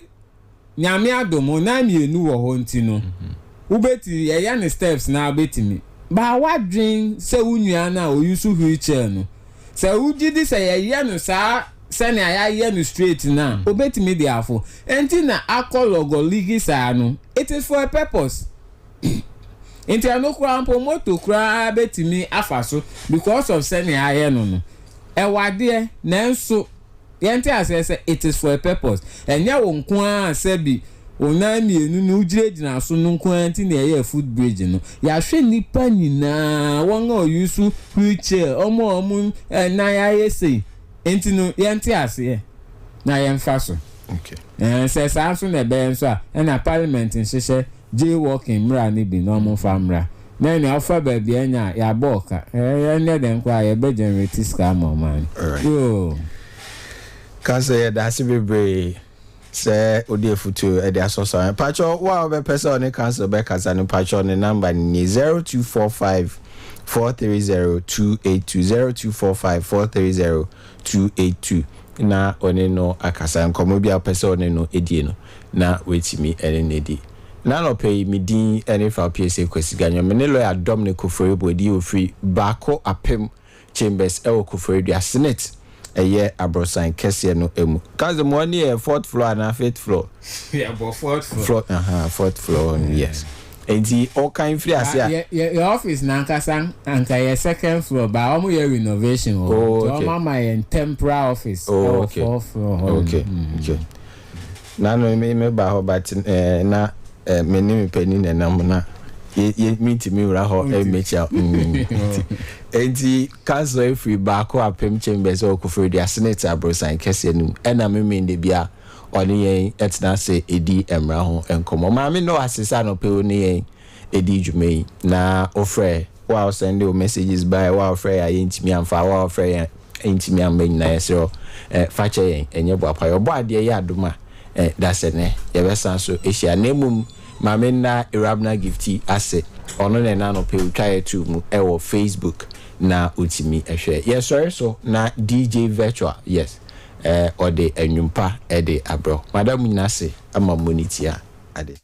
nyame adomo na mienu wo ho nti no ubeti ye ne steps na betimi ba wadwen se unua na oyusu wheelchair no se ugidi se ye no sa sene aya no straight na obetimi dey afo enti na akologo ligi sa no it is for a purpose enti anokura mpo moto kura betimi afaso because of sene aya no ewade na nso yenti asese it is for a purpose enya wo nko a sebi ona mienu no ugirejina so no nko anti na eye food bridge no ya hwe nipa nyina won o yusu wheelchair omo na ya yesi enti no yenti ase na yemfa so okay say sanso na be nso a na parliament nhyehyɛ jaywalking mra ni bi no mo famra na ni ofa ba bia nya ya boka ene den kwa ya be generate scam man yo kase da se bebre se odi efutu e de asoso pacho wa be person ne cancel be kasa ne pacho ne number ni 0245 430-282 na one no akasa nkomo bia pese one no edie no na wetimi ene nedi na no pay me din ene fa PSA kwesiganyo me ne lawyer Dominic Koforebu edi ofri baako apem chambers e Koforedu Senate eye abrosan kese no emu kaze mo ni e 4th floor na 5th floor yeah but 4th floor 4th floor yes. Enti all kind free as your office na nkasa anka your 2nd floor ba omo your renovation okay. Mama in temporary office okay. 4th floor okay. Na no me ba ho but na me ni me pani na nam na ye meet me ura ho e mecha enti council free baako apem chambers o Koforedu Senate abrosan kese num na me de bia oni yen etna se edi emra ho enkomo ma me no asesa no pe oni yen edi dwumei na ofre wa send you messages by wa ofre ya yentimi amfa wa ofre ya yentimi amben na yesro fache yen enye bo apa yo bo ade ya adoma da se ne ye be san so ehia na mum ma me na irabna gifti ase ono ne na no pe utwaye tu mu e wo Facebook na utimi ehwe yes sorry so na DJ virtual yes or the enyumpa de abro madam nyina se ama monitia ade